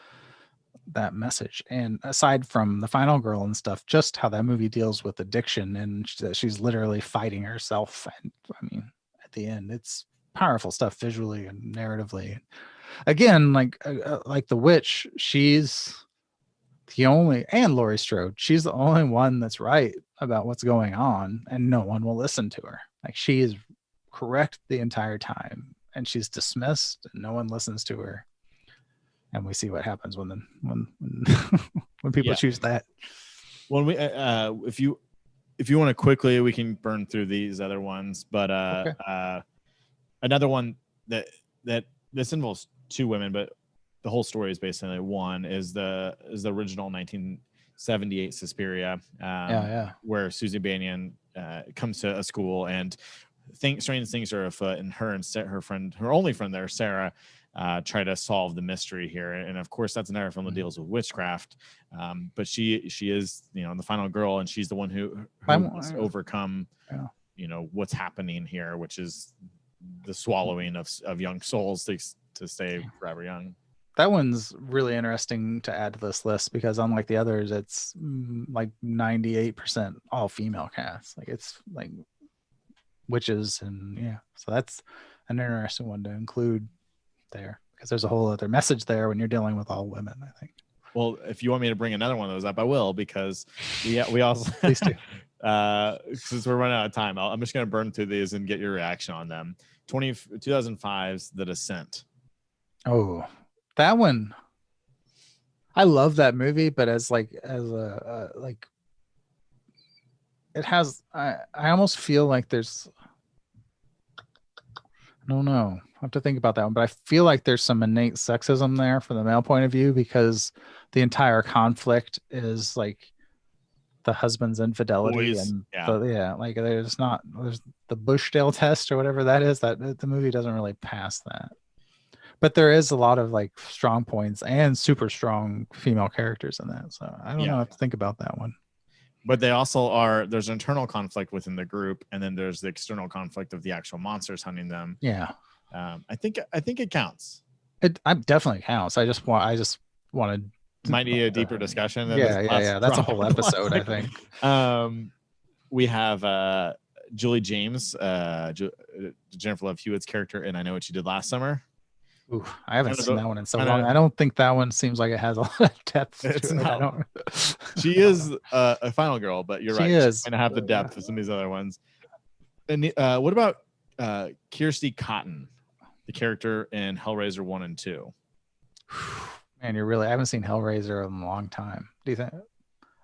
that message. And aside from the final girl and stuff, just how that movie deals with addiction, and she's literally fighting herself. And I mean, at the end, it's powerful stuff visually and narratively. Again, like The Witch, she's the only, and Laurie Strode, she's the only one that's right about what's going on, and no one will listen to her. Like, she is correct the entire time, and she's dismissed, and no one listens to her. And we see what happens when when people choose that. When we if you want to quickly, we can burn through these other ones, but okay. Another one that this involves 2 women, but the whole story is basically one, is the original 1978 Suspiria, where Susie Bannion comes to a school, and strange things are afoot, and her and her only friend there, Sarah, try to solve the mystery here. And of course, that's another film that deals with witchcraft. But she is, you know, the final girl, and she's the one who must overcome, you know, what's happening here, which is the swallowing of young souls to stay forever young. That one's really interesting to add to this list, because unlike the others, it's like 98% all female cast. Like, it's like witches, and so that's an interesting one to include there, because there's a whole other message there when you're dealing with all women, I think. Well, if you want me to bring another one of those up, I will, because we also please do. Since we're running out of time, I'm just going to burn through these and get your reaction on them. 2005's The Descent. Oh, that one. I love that movie, but it has, I almost feel like there's, I don't know, I have to think about that one, but I feel like there's some innate sexism there from the male point of view, because the entire conflict is like the husband's infidelity. Boys. And like there's the Bushdale test or whatever that is, that the movie doesn't really pass that. But there is a lot of like strong points and super strong female characters in that. So I don't know, I have to think about that one. But they also there's internal conflict within the group, and then there's the external conflict of the actual monsters hunting them. Yeah. I think it counts. It definitely counts. I just wanted might need a deeper discussion. Yeah. That's a whole episode, I think. We have Julie James, Jennifer Love Hewitt's character, and I Know What You Did Last Summer. Ooh, I haven't seen that one in so long. I don't think that one seems like it has a lot of depth. It's not. She is a final girl, but you're right. She's going to have the depth of some of these other ones. And what about Kirsty Cotton, the character in Hellraiser 1 and 2? Man, I haven't seen Hellraiser in a long time. Do you think?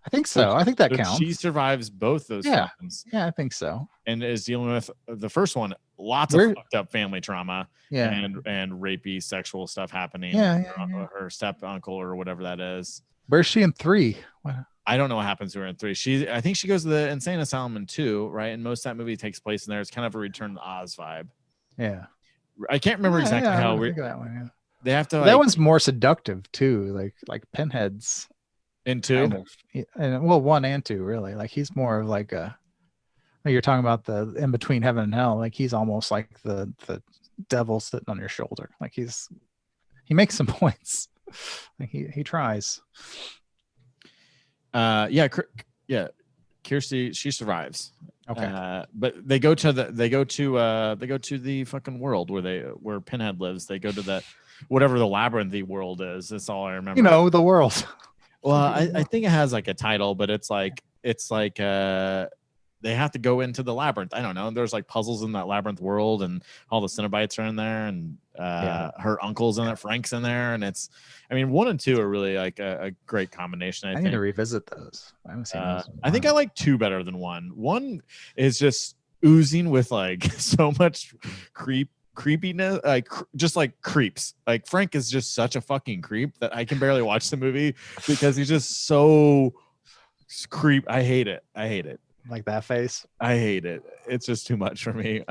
I think so. I think that counts. She survives both those films. Yeah, I think so. And is dealing with the first one, lots of fucked up family trauma, and rapey sexual stuff happening. Her step uncle or whatever that is. Where's she in 3? I don't know what happens to her in 3. I think she goes to the insane asylum in 2, right? And most of that movie takes place in there. It's kind of a Return to Oz vibe. Yeah. I can't remember exactly how that one. They have to. That one's more seductive too, like Pinhead's. In 2, and 1 and 2, really. Like, he's more of like you're talking about the in between heaven and hell. Like, he's almost like the devil sitting on your shoulder. Like, he makes some points. Like, he tries. Kirsty, she survives. Okay. But they go to the fucking world where Pinhead lives. They go to whatever the labyrinthy world is. That's all I remember. You know, the world. Well, I think it has like a title, but it's like the they have to go into the labyrinth. I don't know. There's like puzzles in that labyrinth world, and all the Cenobites are in there, and her uncle's in there, Frank's in there, and it's. I mean, 1 and 2 are really like a great combination. I need think. to revisit those. I haven't seen those. I think I like 2 better than 1. 1 is just oozing with like so much creepiness, like just like creeps. Like Frank is just such a fucking creep that I can barely watch the movie because he's just so creep. I hate it. Like that face. I hate it. It's just too much for me.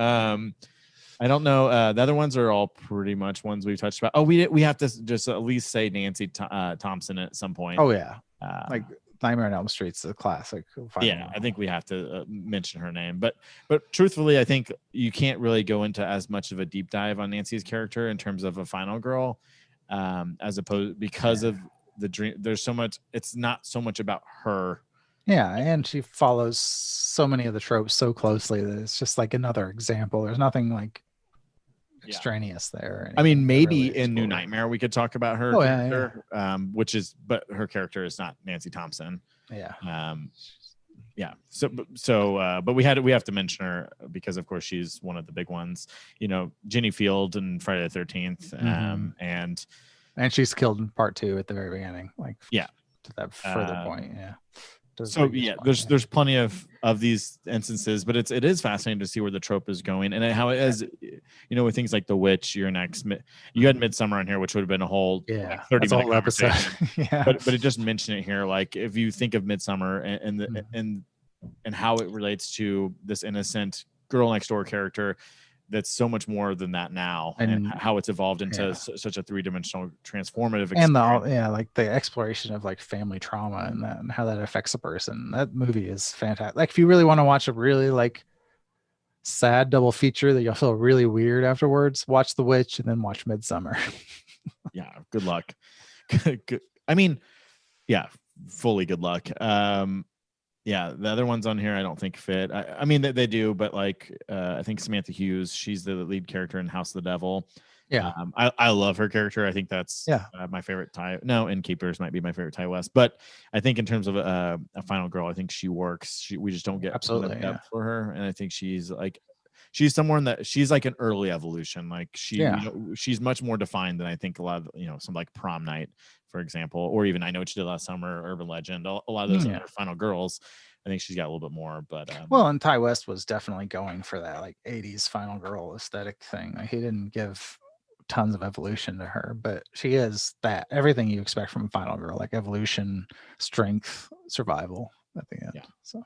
I don't know. The other ones are all pretty much ones we've touched about. Oh, we have to just at least say Nancy Thompson at some point. Oh yeah, like Nightmare on Elm Street's a classic. Yeah, I think we have to mention her name. But truthfully, I think you can't really go into as much of a deep dive on Nancy's character in terms of a final girl, as opposed because of the dream. There's so much. It's not so much about her. Yeah, and she follows so many of the tropes so closely that it's just like another example. There's nothing like extraneous there. I mean, maybe really in New Nightmare we could talk about her character, but her character is not Nancy Thompson. Yeah. But we have to mention her because of course she's one of the big ones. You know, Ginny Field in Friday the 13th, and she's killed in part 2 at the very beginning. Like to that further point. Yeah. So there's plenty of these instances, but it is fascinating to see where the trope is going and how it is, you know, with things like The Witch. You had Midsummer on here, which would have been a whole 30-minute episode. But it just mentioned it here. Like if you think of Midsummer and how it relates to this innocent girl next door character, that's so much more than that now, and how it's evolved into such a 3-dimensional transformative experience. And like the exploration of like family trauma and how that affects a person. That movie is fantastic. Like if you really want to watch a really like sad double feature that you'll feel really weird afterwards, watch The Witch and then watch Midsummer. Yeah, good luck. Good. I mean, yeah, fully good luck. Yeah, the other ones on here I don't think fit. I mean they do, but like I think Samantha Hughes, she's the lead character in House of the Devil. Yeah, I love her character. I think that's my favorite Ty. No, Innkeepers might be my favorite Ty West, but I think in terms of a final girl, I think she works. We just don't get absolutely depth for her, and I think she's someone that she's like an early evolution. Like she's much more defined than I think a lot of some like Prom Night, for example, or even I Know What You Did Last Summer, Urban Legend. A lot of those other final girls, I think she's got a little bit more. But and Ty West was definitely going for that like 80s final girl aesthetic thing. Like he didn't give tons of evolution to her, but she is that everything you expect from a final girl, like evolution, strength, survival at the end. So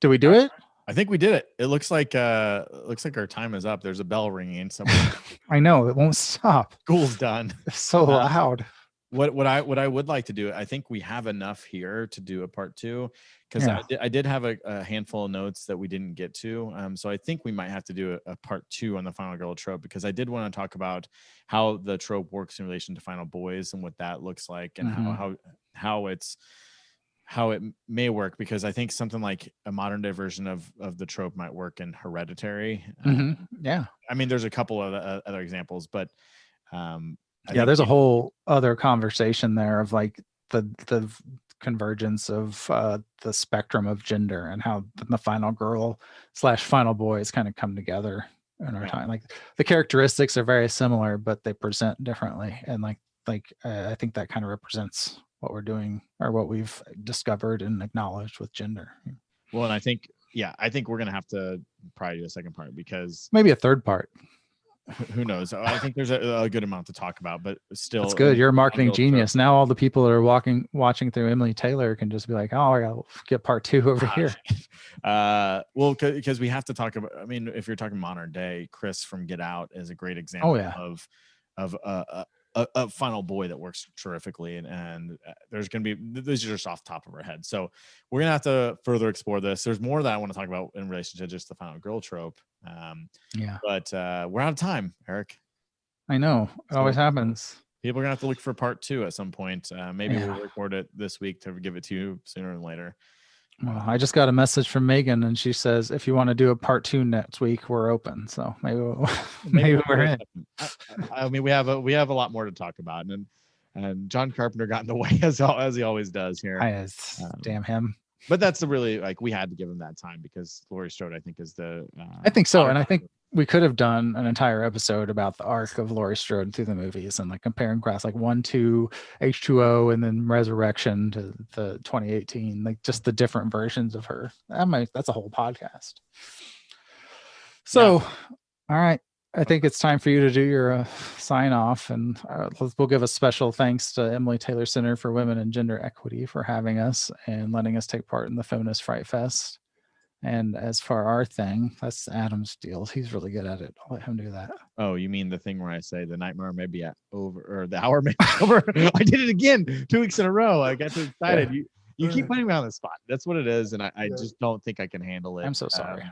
did we do it? I think we did it. It looks like our time is up. There's a bell ringing somewhere. I know it won't stop. School's done. It's so loud. What I would like to do, I think we have enough here to do a part 2 because I did have a handful of notes that we didn't get to. So I think we might have to do a part 2 on the final girl trope because I did want to talk about how the trope works in relation to final boys and what that looks like and how it may work, because I think something like a modern day version of the trope might work in Hereditary. I mean, there's a couple of other examples, but there's a whole other conversation there of like the convergence of the spectrum of gender and how the final girl / final boys kind of come together in our time. Like the characteristics are very similar, but they present differently. And I think that kind of represents what we're doing or what we've discovered and acknowledged with gender. Well, and I think we're going to have to probably do a second part because maybe a third part. Who knows? I think there's a good amount to talk about, but still. It's good. You're a marketing genius. Now all the people that are watching through Emily Taylor can just be like, oh, I gotta get part 2 over here. Well, because we have to talk about, I mean, if you're talking modern day, Chris from Get Out is a great example of a final boy that works terrifically, and there's going to be, these are just off the top of our head, so we're gonna have to further explore this. There's more that I want to talk about in relation to just the final girl trope, but we're out of time, Eric. I know it always happens. People are gonna have to look for part 2 at some point. Maybe we'll record it this week to give it to you sooner than later. Well, I just got a message from Megan, and she says if you want to do a part 2 next week, we're open. So maybe we're in. I mean, we have a lot more to talk about, and John Carpenter got in the way as he always does here. Damn him. But that's the really like we had to give him that time because Laurie Strode, I think, is the. I think so, and I think we could have done an entire episode about the arc of Laurie Strode through the movies and like compare and contrast, like 1, 2, H2O, and then Resurrection to the 2018, like just the different versions of her. That's a whole podcast. So, all right. I think it's time for you to do your sign off, and we'll give a special thanks to Emily Taylor Center for Women and Gender Equity for having us and letting us take part in the Feminist Fright Fest. And as for our thing, that's Adam's deal. He's really good at it. I'll let him do that. Oh, you mean the thing where I say the nightmare may be over or the hour may be over? I did it again 2 weeks in a row. I got too excited. Yeah. You keep putting me on the spot. That's what it is, and I just don't think I can handle it. I'm so sorry.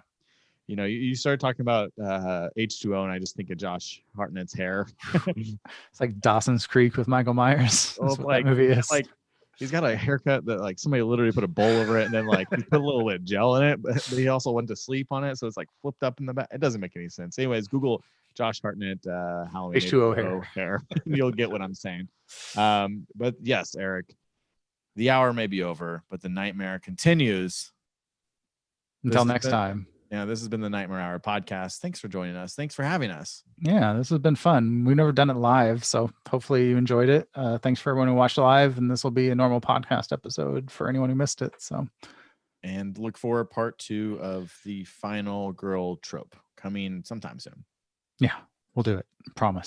You started talking about H2O, and I just think of Josh Hartnett's hair. It's like Dawson's Creek with Michael Myers. That's what that movie is. Like he's got a haircut that like somebody literally put a bowl over it, and then like he put a little bit of gel in it, but he also went to sleep on it, so it's like flipped up in the back. It doesn't make any sense. Anyways, Google Josh Hartnett Halloween H2O hair. You'll get what I'm saying. But yes, Eric, the hour may be over, but the nightmare continues. Until next time. Yeah, this has been the Nightmare Hour podcast. Thanks for joining us. Thanks for having us. Yeah, this has been fun. We've never done it live, so hopefully you enjoyed it. Thanks for everyone who watched live, and this will be a normal podcast episode for anyone who missed it. So, and look for part 2 of the final girl trope coming sometime soon. Yeah, we'll do it. Promise.